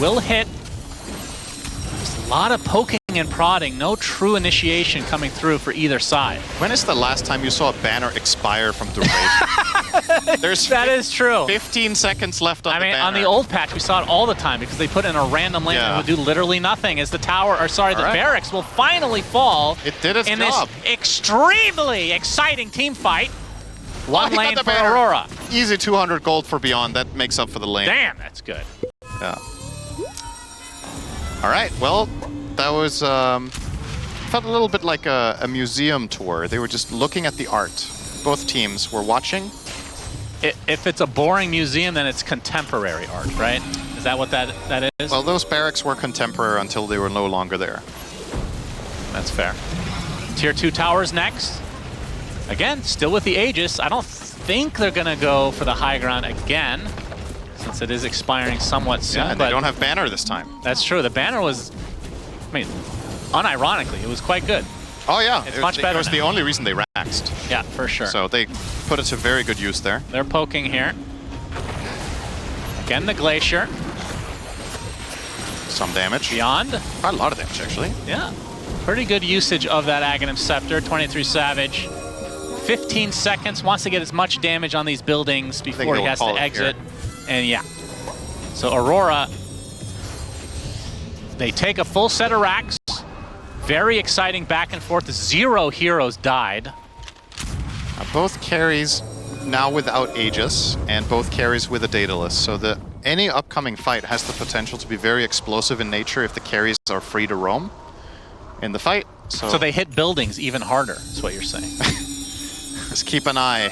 will hit. There's a lot of poking and prodding. No true initiation coming through for either side. When is the last time you saw a banner expire from duration? That is true. 15 seconds left on the banner. On the old patch, we saw it all the time because they put in a random lane that would do literally nothing as the tower, or sorry, the Barracks will finally fall. It did its in job. this extremely exciting team fight. One lane for Aurora. Easy 200 gold for Beyond. That makes up for the lane. Damn, that's good. Yeah. All right. Well, that was felt a little bit like a museum tour. They were just looking at the art. Both teams were watching. If it's a boring museum, then it's contemporary art, right? Is that what that is? Well, those barracks were contemporary until they were no longer there. That's fair. Tier 2 towers next. Again, still with the Aegis. I don't think they're going to go for the high ground again, since it is expiring somewhat soon. Yeah, and they don't have banner this time. That's true. The banner was, I mean, unironically, it was quite good. Oh, yeah. It's much better. It was the only reason they raxed. Yeah, for sure. So they put it to very good use there. They're poking here. Again, the Glacier. Some damage. Beyond. Quite a lot of damage, actually. Yeah. Pretty good usage of that Aghanim Scepter. 23 Savage. 15 seconds. Wants to get as much damage on these buildings before he has to exit. And yeah. So Aurora They take a full set of racks. Very exciting back and forth. 0 heroes died. Both carries now without Aegis, and both carries with a Daedalus. So any upcoming fight has the potential to be very explosive in nature if the carries are free to roam in the fight. So they hit buildings even harder, is what you're saying. Just keep an eye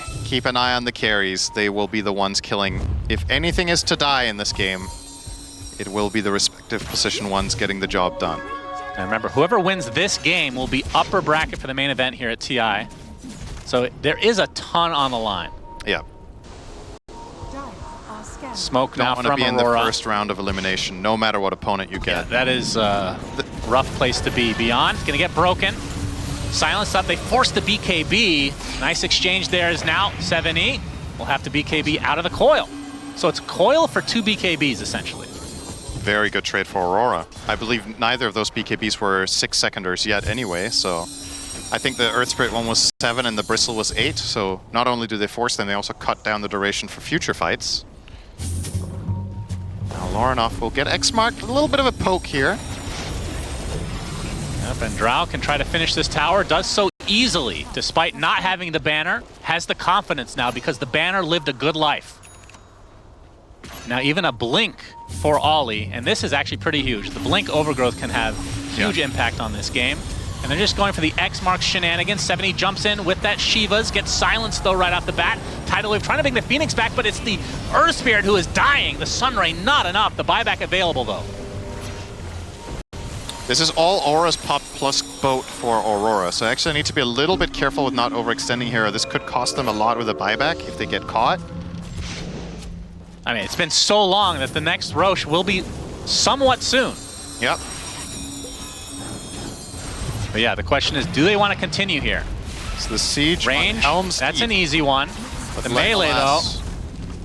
on the carries. They will be the ones killing. If anything is to die in this game, it will be the respective position ones getting the job done. And remember, whoever wins this game will be upper bracket for the main event here at TI. So there is a ton on the line. Yeah. Smoke now from Don't want to be in Aurora. the first round of elimination, no matter what opponent you get. Yeah, that is a rough place to be. Beyond, gonna get broken. Silence up, they force the BKB. Nice exchange there is now 7E. We'll have to BKB out of the coil. So it's coil for 2 BKBs, essentially. Very good trade for Aurora. I believe neither of those BKBs were 6 seconders yet anyway, so I think the Earth Spirit one was 7 and the Bristle was 8, so not only do they force them, they also cut down the duration for future fights. Now Lorinov will get X-marked, a little bit of a poke here. Yep, and Drow can try to finish this tower, does so easily, despite not having the banner, has the confidence now because the banner lived a good life. Now even a blink for Ollie, and this is actually pretty huge. The blink overgrowth can have huge impact on this game. And they're just going for the X-Mark shenanigans. 70 jumps in with that Shivas, gets silenced though right off the bat. Tidal Wave trying to bring the Phoenix back, but it's the Earth Spirit who is dying. The Sunray not enough. The buyback available though. This is all Aura's pop plus boat for Aurora, so actually I need to be a little bit careful with not overextending here. This could cost them a lot with a buyback if they get caught. I mean, it's been so long that the next Roche will be somewhat soon. Yep. But yeah, the question is, do they want to continue here? It's the siege Range, on Helm's that's Deep. an easy one. The melee though,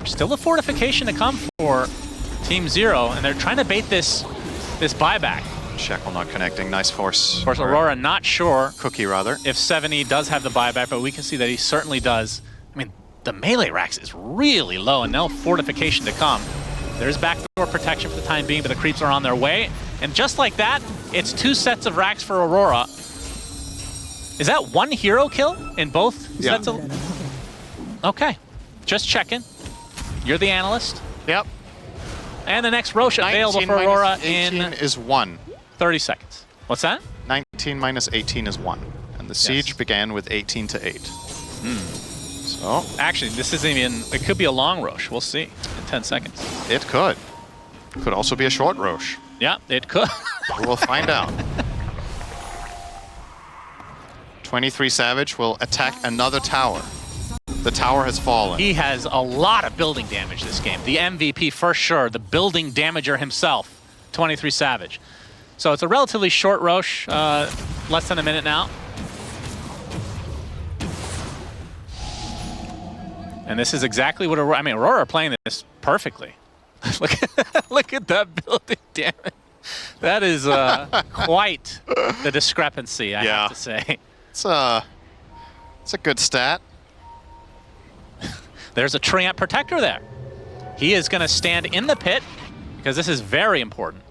still a fortification to come for Team Zero, and they're trying to bait this buyback. Shackle not connecting, nice force. Of course, Aurora not sure Cookie rather. if 7E does have the buyback, but we can see that he certainly does. I mean, the melee racks is really low and no fortification to come. There's backdoor protection for the time being, but the creeps are on their way. And just like that, it's 2 sets of racks for Aurora. Is that 1 hero kill in both sets of... Okay, just checking. You're the analyst. Yep. And the next Roche available for Aurora 18 in is 1. 30 seconds. What's that? 19 minus 18 is 1. And the siege began with 18 to 8. So, Actually, this isn't even... It could be a long Roche. We'll see in 10 seconds. it could. Could also be a short Roche. Yeah, it could. We'll find out. 23 Savage will attack another tower. The tower has fallen. He has a lot of building damage this game. The MVP for sure, the building damager himself, 23 Savage. So it's a relatively short Roche, less than a minute now. And this is exactly what Aurora, I mean, Aurora are playing this perfectly. Look at that building damage. That is quite the discrepancy, I have to say. It's a good stat. There's a Treant Protector there. He is going to stand in the pit because this is very important.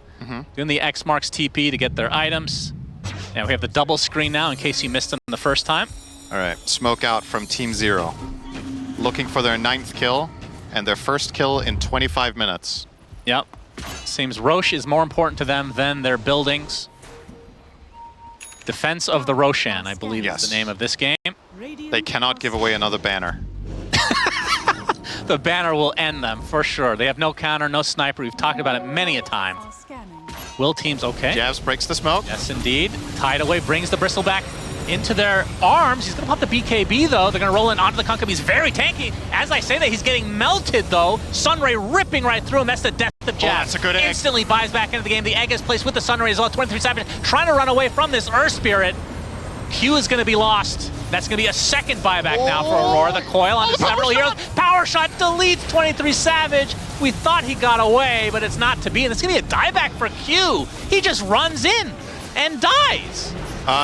Doing the X marks TP to get their items. And we have the double screen now in case you missed them the first time. All right, smoke out from Team Zero. Looking for their 9th kill and their first kill in 25 minutes. Yep. Seems Roche is more important to them than their buildings. Defense of the Roshan, I believe is the name of this game. They cannot give away another banner. The banner will end them, for sure. They have no counter, no sniper. We've talked about it many a time. Will teams okay? Jabs breaks the smoke. Yes, indeed. Tidal Wave brings the Bristle back into their arms. He's going to pop the BKB, though. They're going to roll in onto the Kunkka. He's very tanky. As I say that, he's getting melted, though. Sunray ripping right through him. That's the death of Jab. That's a good egg. Instantly buys back into the game. The egg is placed with the Sunray as well. 23 Savage trying to run away from this Earth Spirit. Q is going to be lost. That's going to be a second buyback now for Aurora. The coil onto several heroes. Power shot deletes 23 Savage. We thought he got away, but it's not to be. And it's going to be a dieback for Q. He just runs in and dies.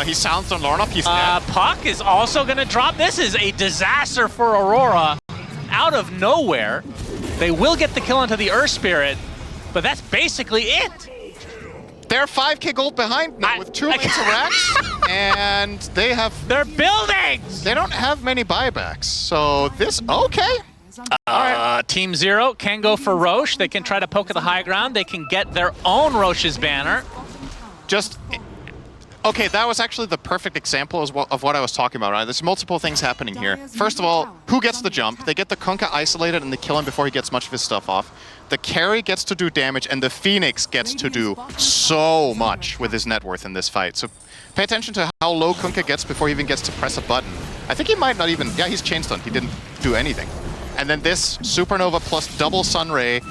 He sounds on Lorinov. He's dead. Puck is also going to drop. This is a disaster for Aurora. Out of nowhere. They will get the kill onto the Earth Spirit, but that's basically it. They're 5k gold behind now with 2 lanes of racks, and They're building! they don't have many buybacks. So this, okay. Team Zero can go for Roche. They can try to poke at the high ground. They can get their own Roche's banner. Okay, that was actually the perfect example of what I was talking about, right? There's multiple things happening here. First of all, who gets the jump? They get the Kunkka isolated and they kill him before he gets much of his stuff off. The carry gets to do damage and the Phoenix gets to do so much with his net worth in this fight. So pay attention to how low Kunkka gets before he even gets to press a button. I think he might not even, yeah, he's chain stunned. He didn't do anything. And then this Supernova plus double Sunray,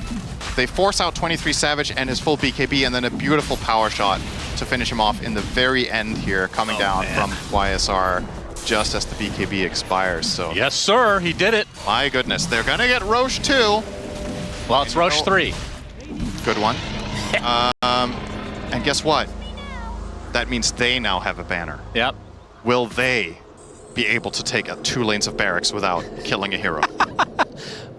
they force out 23 Savage and his full BKB, and then a beautiful power shot to finish him off in the very end here, coming down from YSR just as the BKB expires. So Yes, sir. He did it. my goodness, they're gonna get Roche too. Well, it's Roche 3. Good one. And guess what? That means they now have a banner. Yep. Will they be able to take 2 lanes of barracks without killing a hero?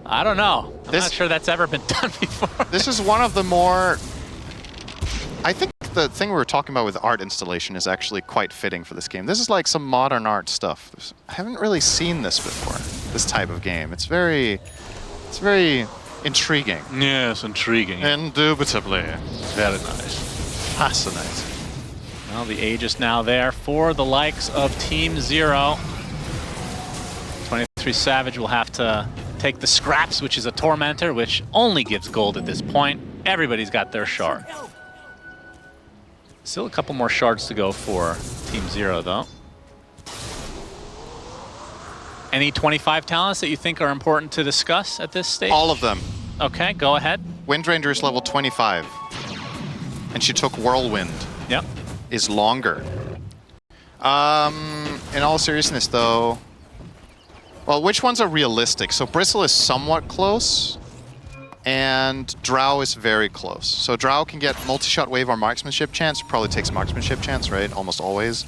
I don't know. I'm This- not sure that's ever been done before. This is one of the more... I think the thing we were talking about with art installation is actually quite fitting for this game. This is like some modern art stuff. I haven't really seen this before, this type of game. It's very intriguing. Yes, intriguing. Indubitably. Very nice. Fascinating. Well, the Aegis now there for the likes of Team Zero. 23 Savage will have to take the scraps, which is a Tormentor, which only gives gold at this point. Everybody's got their shard. Still a couple more shards to go for Team Zero, though. Any 25 talents that you think are important to discuss at this stage? All of them. Okay, go ahead. Windranger is level 25. And she took Whirlwind. Yep. Is longer. In all seriousness, though... Well, which ones are realistic? So Bristle is somewhat close, and Drow is very close. So Drow can get multi-shot wave or marksmanship chance. Probably takes marksmanship chance, right? Almost always.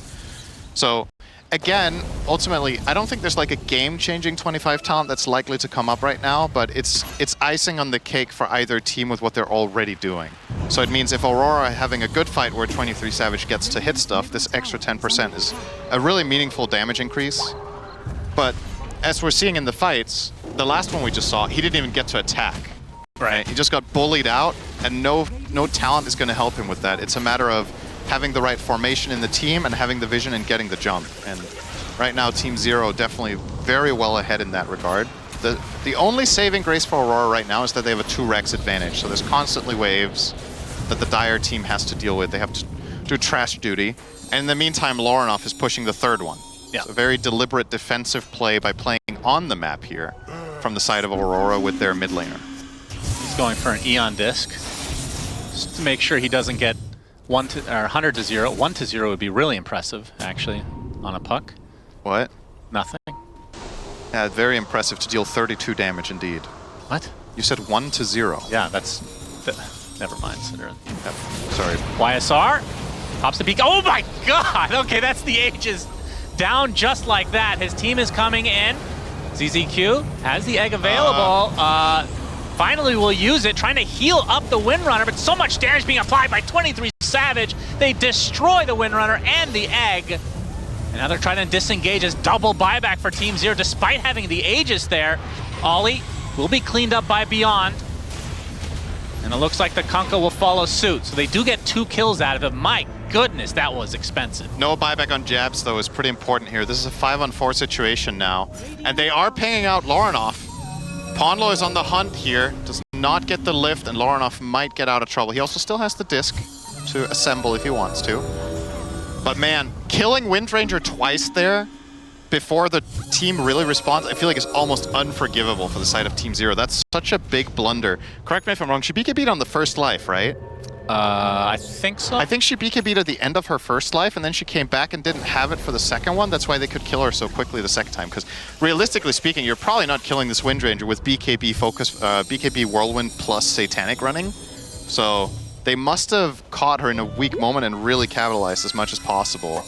So, again, ultimately, I don't think there's like a game-changing 25 talent that's likely to come up right now, but it's icing on the cake for either team with what they're already doing. So it means if Aurora having a good fight where 23 Savage gets to hit stuff, this extra 10% is a really meaningful damage increase. But as we're seeing in the fights, the last one we just saw, he didn't even get to attack. Right. He just got bullied out, and no talent is going to help him with that. It's a matter of having the right formation in the team and having the vision and getting the jump. And right now, Team Zero definitely very well ahead in that regard. The only saving grace for Aurora right now is that they have a 2 Rex advantage. So there's constantly waves that the Dire team has to deal with. They have to do trash duty. And in the meantime, Lorinov is pushing the 3rd one. Yeah. It's a very deliberate defensive play by playing on the map here from the side of Aurora with their mid laner. He's going for an Eon Disc, just to make sure he doesn't get 100 to 0. 1 to 0 would be really impressive, actually, on a puck. What? Nothing. Yeah, very impressive to deal 32 damage indeed. What? You said 1 to 0. Yeah, that's... never mind, Cinder. Yep. Sorry. YSR pops the peak. Oh my god! Okay, that's the Aegis down just like that. His team is coming in. ZZQ has the egg available. Finally will use it, trying to heal up the Windrunner, but so much damage being applied by 23 Savage. They destroy the Windrunner and the egg. And now they're trying to disengage as double buyback for Team Zero, despite having the Aegis there. Ollie will be cleaned up by Beyond. And it looks like the Kunkka will follow suit. So they do get 2 kills out of it. My goodness, that was expensive. No buyback on jabs, though, is pretty important here. This is a 5-on-4 situation now. And they are paying out Lorinov. Ponlo is on the hunt here, does not get the lift, and Lorinov might get out of trouble. He also still has the disc to assemble if he wants to. But man, killing Windranger twice there before the team really responds, I feel like it's almost unforgivable for the side of Team Zero. That's such a big blunder. Correct me if I'm wrong, she BKB'd on the first life, right? I think so. I think she BKB'd at the end of her first life, and then she came back and didn't have it for the second one. That's why they could kill her so quickly the second time. Because realistically speaking, you're probably not killing this Windranger with BKB focus, BKB Whirlwind plus Satanic running. So they must have caught her in a weak moment and really capitalized as much as possible.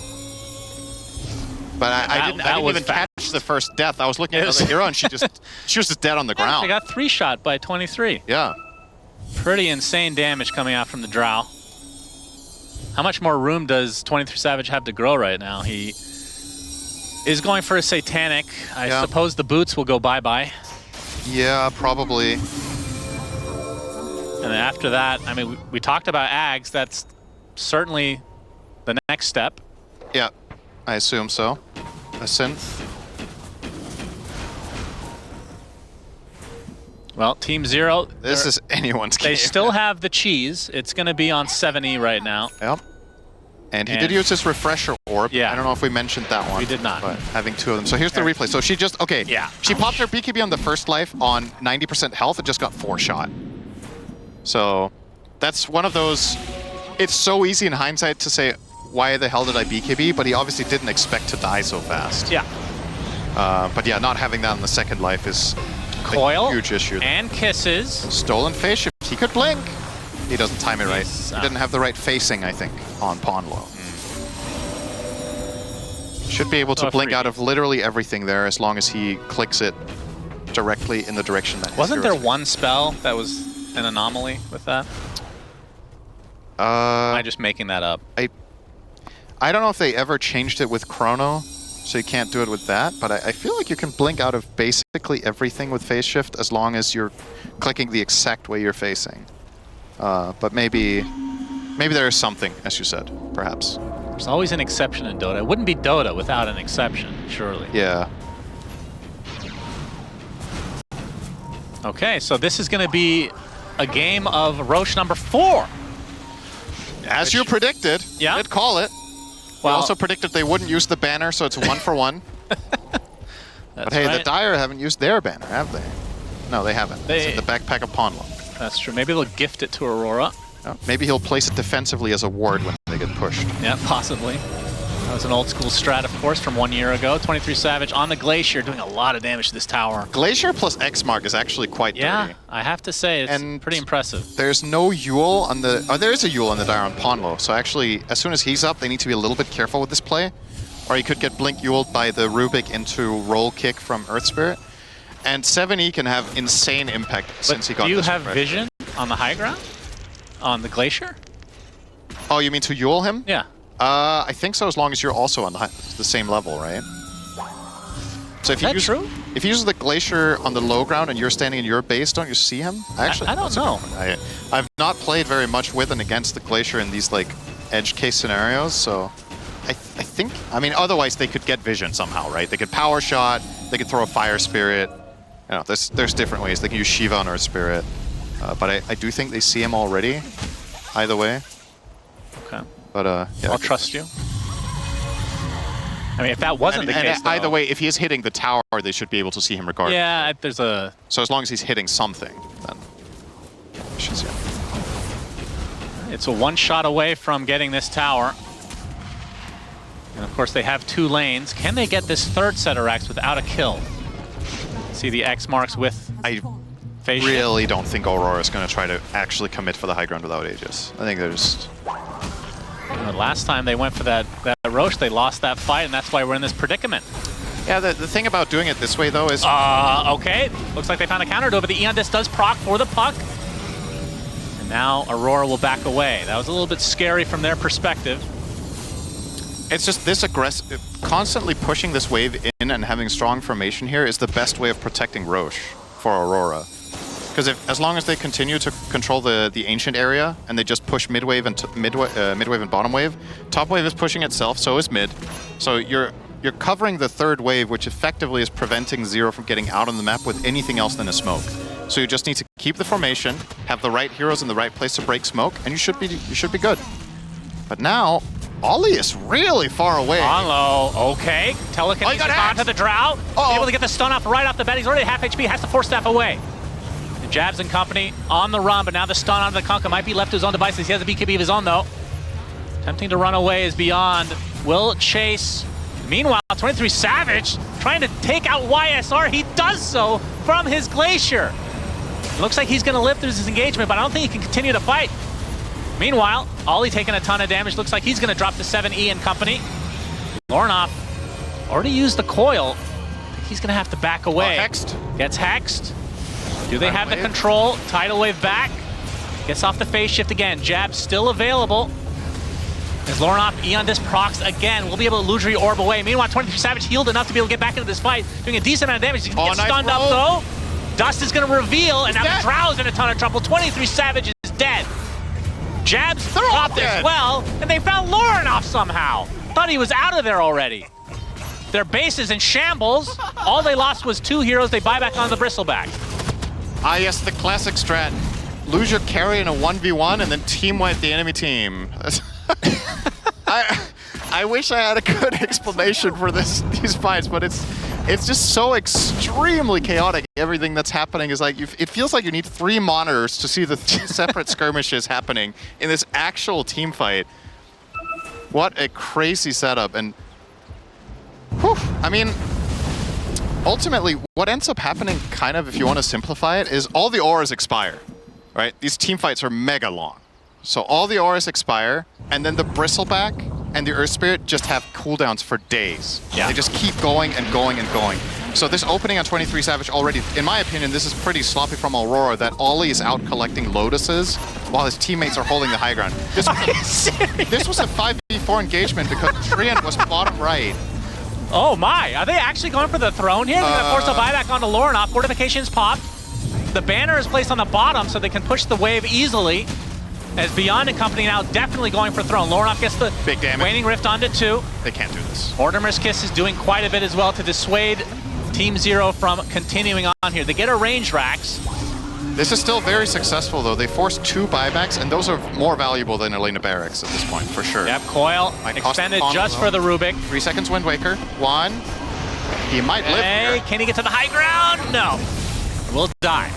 But I didn't even catch the first death. I was looking at another hero, and she was just dead on the ground. She got 3-shot by 23. Yeah. Pretty insane damage coming out from the Drow. How much more room does 23 Savage have to grow right now? He is going for a Satanic. I suppose the boots will go bye-bye. Yeah, probably. And then after that, I mean, we talked about Ags. That's certainly the next step. Yeah, I assume so. A synth. Well, Team Zero. This is anyone's game. They still have the cheese. It's going to be on 7E right now. Yep. And he did use his refresher orb. Yeah. I don't know if we mentioned that one. We did not. But having two of them. So here's the replay. So she just, okay. Yeah. She popped her BKB on the first life on 90% health and just got 4-shot. So that's one of those, it's so easy in hindsight to say, why the hell did I BKB? But he obviously didn't expect to die so fast. Yeah. But yeah, not having that on the second life is Coil a huge issue. And kisses. Stolen phase shift. He could blink. He doesn't time it right. He didn't have the right facing, I think, on pawn low. Should be able to blink out of literally everything there as long as he clicks it directly in the direction that. Wasn't there one spell that was an anomaly with that? Am I just making that up? I don't know if they ever changed it with Chrono, so you can't do it with that, but I feel like you can blink out of basically everything with phase shift as long as you're clicking the exact way you're facing. But maybe there is something, as you said, perhaps. There's always an exception in Dota. It wouldn't be Dota without an exception, surely. Yeah. Okay, so this is going to be a game of Roche number 4. As you predicted. Yeah. Did call it. Well, We also predicted they wouldn't use the banner, so it's 1-for-1. But hey, the Dire haven't used their banner, have they? No, they haven't. It's in the backpack of Pawnlo. That's true. Maybe they'll gift it to Aurora. Oh, maybe he'll place it defensively as a ward when they get pushed. Yeah, possibly. That was an old school strat, of course, from 1 year ago. 23 Savage on the Glacier doing a lot of damage to this tower. Glacier plus X-Mark is actually quite dirty. I have to say, it's pretty impressive. There's no Yule on the... Oh, there is a Yule on the Dire on Pawnlo, so actually, as soon as he's up, they need to be a little bit careful with this play. Or he could get blink Yuled by the Rubik into roll kick from Earth Spirit. And 7E can have insane impact since he got this. Do you have vision on the high ground? On the Glacier? Oh, you mean to Yule him? Yeah. I think so, as long as you're also on the same level, right? So if if he uses the Glacier on the low ground and you're standing in your base, don't you see him? Actually, I don't know. I've not played very much with and against the Glacier in these like edge case scenarios, so I think, I mean, otherwise they could get vision somehow, right? They could power shot, they could throw a Fire Spirit. You know, there's different ways. They can use Shiva on Earth Spirit, but I do think they see him already. Either way. Okay. But yeah, I'll trust you. I mean, if that wasn't the case, though, either way, if he is hitting the tower, they should be able to see him regardless. Yeah, there's a... So as long as he's hitting something, then we should see him. It's a one shot away from getting this tower. And of course, they have 2 lanes. Can they get this third set of racks without a kill? See the X marks with I phase really don't think Aurora is going to try to actually commit for the high ground without Aegis. I think there's... Last time they went for that Roche, they lost that fight, and that's why we're in this predicament. Yeah, the thing about doing it this way, though, is... Okay. Looks like they found a counter over. The Eon Disc does proc for the puck. And now Aurora will back away. That was a little bit scary from their perspective. It's just this aggressive... Constantly pushing this wave in and having strong formation here is the best way of protecting Roche for Aurora. Because as long as they continue to control the ancient area and they just push mid wave and bottom wave, top wave is pushing itself, so is mid. So you're covering the third wave, which effectively is preventing Zero from getting out on the map with anything else than a smoke. So you just need to keep the formation, have the right heroes in the right place to break smoke, and you should be good. But now, Ollie is really far away. On low, okay. Telekinesis onto the Drow. Able to get the stun off right off the bat. He's already half HP, has to force staff away. Jabs and company on the run, but now the stun onto the Kunkka might be left to his own devices. He has a BKB of his own, though. Attempting to run away is beyond. Will chase. Meanwhile, 23 Savage trying to take out YSR. He does so from his Glacier. It looks like he's going to live through his engagement, but I don't think he can continue to fight. Meanwhile, Ollie taking a ton of damage. Looks like he's going to drop to 7E and company. Lornoff already used the coil. I think he's going to have to back away. Hexed. Gets hexed. Do they have the control? Tidal wave back. Gets off the phase shift again. Jab still available. As Lornoff, Eon Disc procs again, will be able to illusory orb away. Meanwhile, 23 Savage healed enough to be able to get back into this fight, doing a decent amount of damage. He's gonna get stunned up though. Dust is gonna reveal, and now Drow's in a ton of trouble. 23 Savage is dead. Jabs dropped as well, and they found Lornoff somehow. Thought he was out of there already. Their base is in shambles. All they lost was 2 heroes. They buy back on the Bristleback. Ah, yes, the classic strat. Lose your carry in a 1v1 and then team wipe the enemy team. I wish I had a good explanation for these fights, but it's just so extremely chaotic. Everything that's happening is like, it feels like you need 3 monitors to see the 3 separate skirmishes happening in this actual team fight. What a crazy setup. And whew, I mean, ultimately, what ends up happening, kind of, if you want to simplify it, is all the auras expire, right? These team fights are mega long. So all the auras expire, and then the Bristleback and the Earth Spirit just have cooldowns for days. Yeah. They just keep going and going and going. So this opening on 23 Savage already, in my opinion, this is pretty sloppy from Aurora, that Ollie is out collecting Lotuses while his teammates are holding the high ground. This was a 5v4 engagement because Treant was bottom right. Oh my, are they actually going for the throne here? They're gonna force a buyback onto Lornoff. Fortifications popped. The banner is placed on the bottom so they can push the wave easily. As Beyond and company now definitely going for throne. Lornoff gets the big damage. Waning Rift onto 2. They can't do this. Mortimer's Kiss is doing quite a bit as well to dissuade Team Zero from continuing on here. They get a range racks. This is still very successful though. They forced 2 buybacks, and those are more valuable than Elena Barracks at this point, for sure. Yep, Coil extended just for the Rubik. 3 seconds Wind Waker. 1. He might live here. Can he get to the high ground? No. Will die.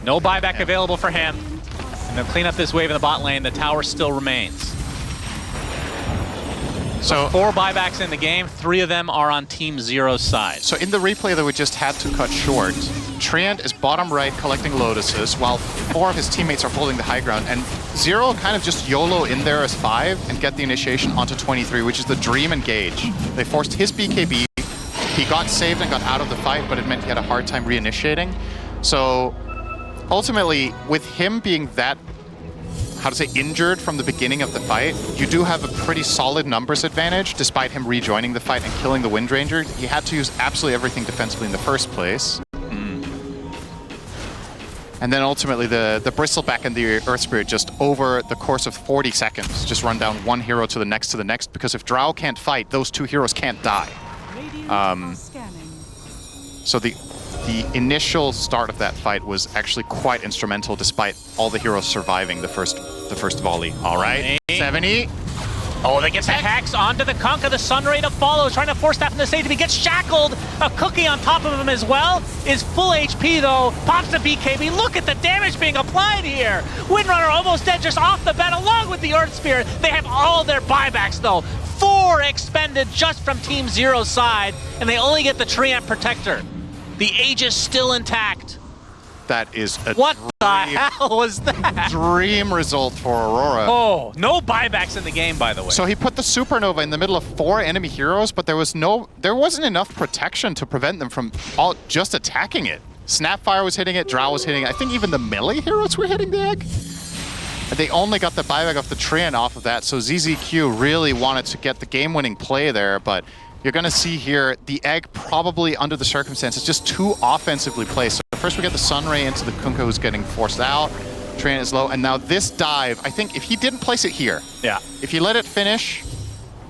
No buyback available for him. And they'll clean up this wave in the bot lane. The tower still remains. So 4 buybacks in the game. 3 of them are on Team Zero's side. So in the replay that we just had to cut short, Treant is bottom right collecting Lotuses while 4 of his teammates are holding the high ground. And Zero kind of just YOLO in there as 5 and get the initiation onto 23, which is the dream engage. They forced his BKB. He got saved and got out of the fight, but it meant he had a hard time reinitiating. So ultimately, with him being that, how to say, injured from the beginning of the fight, you do have a pretty solid numbers advantage despite him rejoining the fight and killing the Wind Ranger. He had to use absolutely everything defensively in the first place. And then ultimately the Bristleback and the Earth Spirit just over the course of 40 seconds just run down 1 hero to the next, because if Drow can't fight, those 2 heroes can't die. So the initial start of that fight was actually quite instrumental despite all the heroes surviving the first volley. All right, 70. Oh, they get the Hex onto the Kunkka. The Sunray to follow, trying to force that from the stage. He gets shackled. A Cookie on top of him as well. Is full HP though. Pops the BKB. Look at the damage being applied here. Windrunner almost dead just off the bat along with the Earth Spear. They have all their buybacks though. 4 expended just from Team Zero's side, and they only get the Treant Protector. The Aegis still intact. That is a what the hell was that? Dream result for Aurora. Oh, no buybacks in the game, by the way. So he put the Supernova in the middle of 4 enemy heroes, but there wasn't enough protection to prevent them from just attacking it. Snapfire was hitting it, Drow was hitting it. I think even the melee heroes were hitting the egg. They only got the buyback of the Treant off of that, so ZZQ really wanted to get the game-winning play there, but you're going to see here the egg probably, under the circumstances, just too offensively placed. So first we get the Sunray into the Kunkka who's getting forced out. Treant is low, and now this dive, I think if he didn't place it here, if he let it finish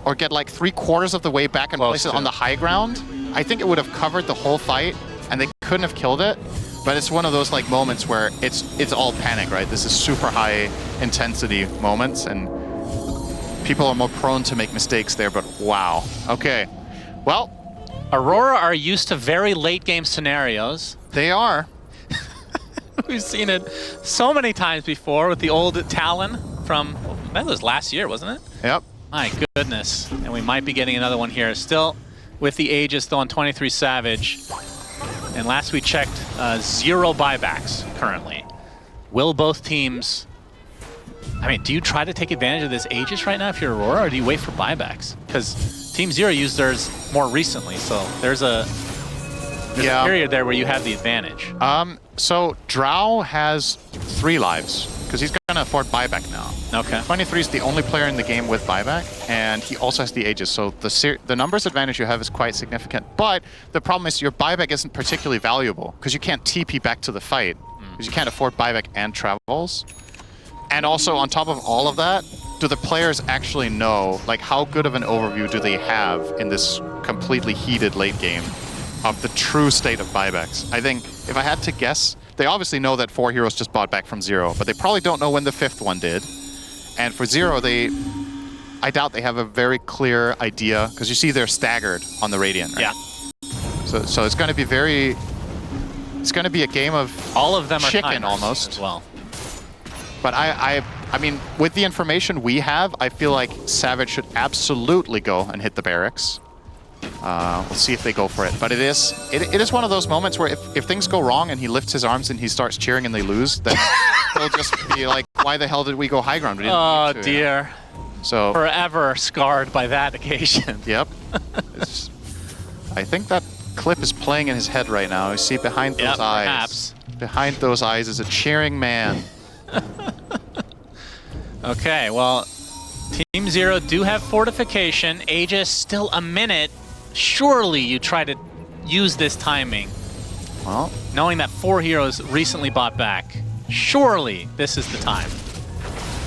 or get like 3/4 of the way back and place it on the high ground, I think it would have covered the whole fight, and they couldn't have killed it. But it's one of those like moments where it's all panic, right? This is super high intensity moments, and people are more prone to make mistakes there, but wow. Okay, well. Aurora are used to very late game scenarios. They are. We've seen it so many times before with the old Talon from, that was last year, wasn't it? Yep. My goodness. And we might be getting another one here. Still with the Aegis, though, on 23 Savage. And last we checked, 0 buybacks currently. Will both teams... I mean, do you try to take advantage of this Aegis right now if you're Aurora, or do you wait for buybacks? Because Team Zero used theirs more recently, so there's a period there where you have the advantage. So Drow has 3 lives. because he's going to afford buyback now. Okay. 23 is the only player in the game with buyback, and he also has the Aegis, so the numbers advantage you have is quite significant. But the problem is your buyback isn't particularly valuable, because you can't TP back to the fight, because you can't afford buyback and travels. And also, on top of all of that, do the players actually know, like, how good of an overview do they have in this completely heated late game of the true state of buybacks? I think, if I had to guess, they obviously know that 4 heroes just bought back from 0, but they probably don't know when the 5th one did. And for 0, I doubt they have a very clear idea, because you see they're staggered on the Radiant, right? Yeah. So it's going to be very... It's going to be a game of all of them are chicken almost. As well. But I mean, with the information we have, I feel like Savage should absolutely go and hit the barracks. We'll see if they go for it. But it is one of those moments where if things go wrong and he lifts his arms and he starts cheering and they lose, then he'll just be like, why the hell did we go high ground? We didn't need to, dear. So Forever scarred by that occasion. Yep. I think that clip is playing in his head right now. You see behind those eyes. Perhaps. Behind those eyes is a cheering man. Okay, well, Team 0 do have fortification. Aegis still a minute. Surely you try to use this timing. Well, knowing that 4 heroes recently bought back. Surely this is the time.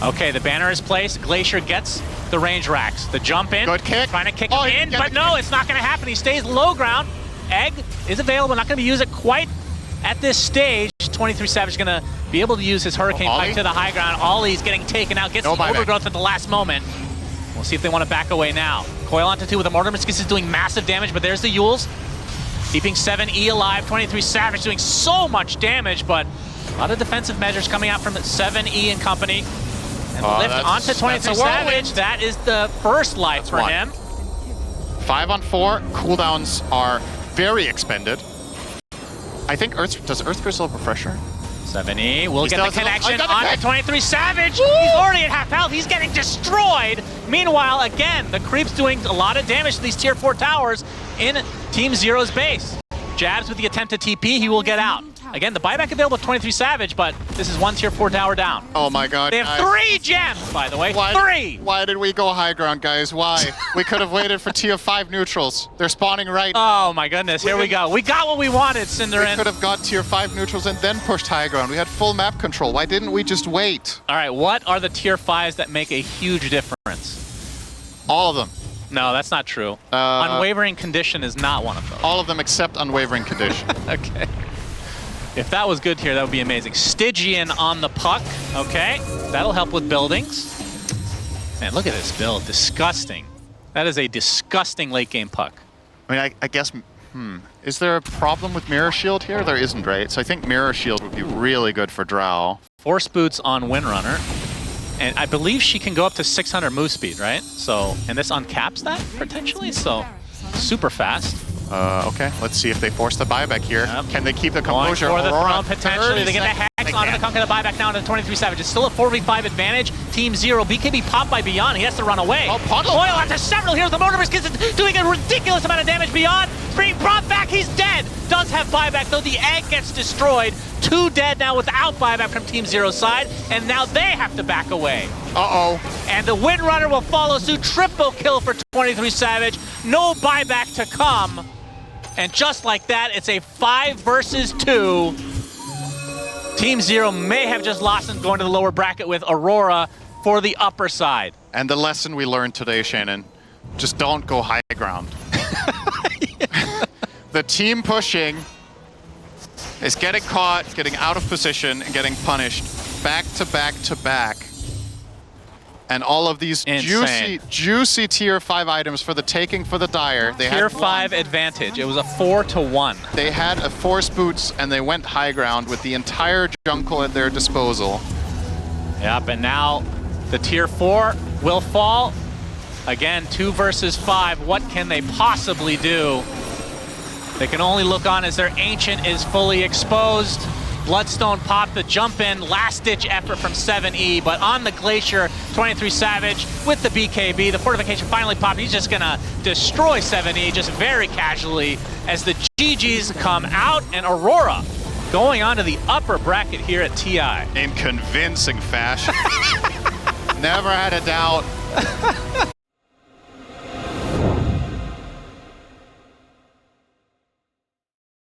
Okay, the banner is placed. Glacier gets the range racks. The jump in. Good kick. Trying to kick him in, but no, it's not going to happen. He stays low ground. Egg is available. Not going to use it quite at this stage. 23 Savage is going to be able to use his Hurricane Pipe to the high ground. Ollie's getting taken out. Gets the overgrowth at the last moment. We'll see if they want to back away now. Coil onto 2 with a Mortar Mosquito is doing massive damage, but there's the Yules. Keeping 7E alive. 23 Savage doing so much damage, but a lot of defensive measures coming out from 7E and company. And lift onto 23 Savage. That is the first life for him. 5 on 4. Cooldowns are very expended. I think does Earth Crystal have Refresher? 7E will get the connection onto 23 Savage. Woo! He's already at half health. He's getting destroyed. Meanwhile, again, the creep's doing a lot of damage to these tier 4 towers in Team 0's base. Jabs with the attempt to TP, he will get out. Again, the buyback available with 23 Savage, but this is 1 tier 4 tower down. Oh my god, they have 3 gems, by the way. 3! Why did we go high ground, guys? Why? We could have waited for tier 5 neutrals. They're spawning right. Oh my goodness, here we go. We got what we wanted, Cinderin. We could have got tier 5 neutrals and then pushed high ground. We had full map control. Why didn't we just wait? All right, what are the tier 5s that make a huge difference? All of them. No, that's not true. Unwavering Condition is not one of those. All of them except Unwavering Condition. Okay. If that was good here, that would be amazing. Stygian on the puck. Okay, that'll help with buildings. Man, look at this build. Disgusting. That is a disgusting late game puck. I mean, I guess, is there a problem with Mirror Shield here? There isn't, right? So I think Mirror Shield would be really good for Drow. Force Boots on Windrunner. And I believe she can go up to 600 move speed, right? So, and this uncaps that, potentially? So, super fast. Okay, let's see if they force the buyback here. Yep. Can they keep the composure? For the Aurora, throne, potentially. They get the Hex onto the Kunk of the buyback down to 23 Savage. It's still a 4v5 advantage. Team 0. BKB popped by Beyond. He has to run away. Oh, Puddle! Coil onto several heroes. The Mortar Mosquito is doing a ridiculous amount of damage. Beyond being brought back. He's dead. Does have buyback, though the egg gets destroyed. 2 dead now without buyback from Team 0's side. And now they have to back away. Uh-oh. And the Windrunner will follow suit. Triple kill for 23 Savage. No buyback to come. And just like that, it's a 5 versus 2. Team 0 may have just lost and going to the lower bracket with Aurora for the upper side. And the lesson we learned today, Shannon, just don't go high ground. The team pushing is getting caught, getting out of position, and getting punished back to back to back. And all of these juicy tier 5 items for the taking for the Dire. They tier had 5 advantage. It was a 4-1. They had a Force Boots and they went high ground with the entire jungle at their disposal. Yep, and now the tier 4 will fall. Again, 2 versus 5. What can they possibly do? They can only look on as their Ancient is fully exposed. Bloodstone popped the jump in, last-ditch effort from 7E, but on the Glacier, 23 Savage with the BKB. The fortification finally popped. He's just gonna destroy 7E just very casually as the GGs come out, and Aurora going on to the upper bracket here at TI. In convincing fashion. Never had a doubt.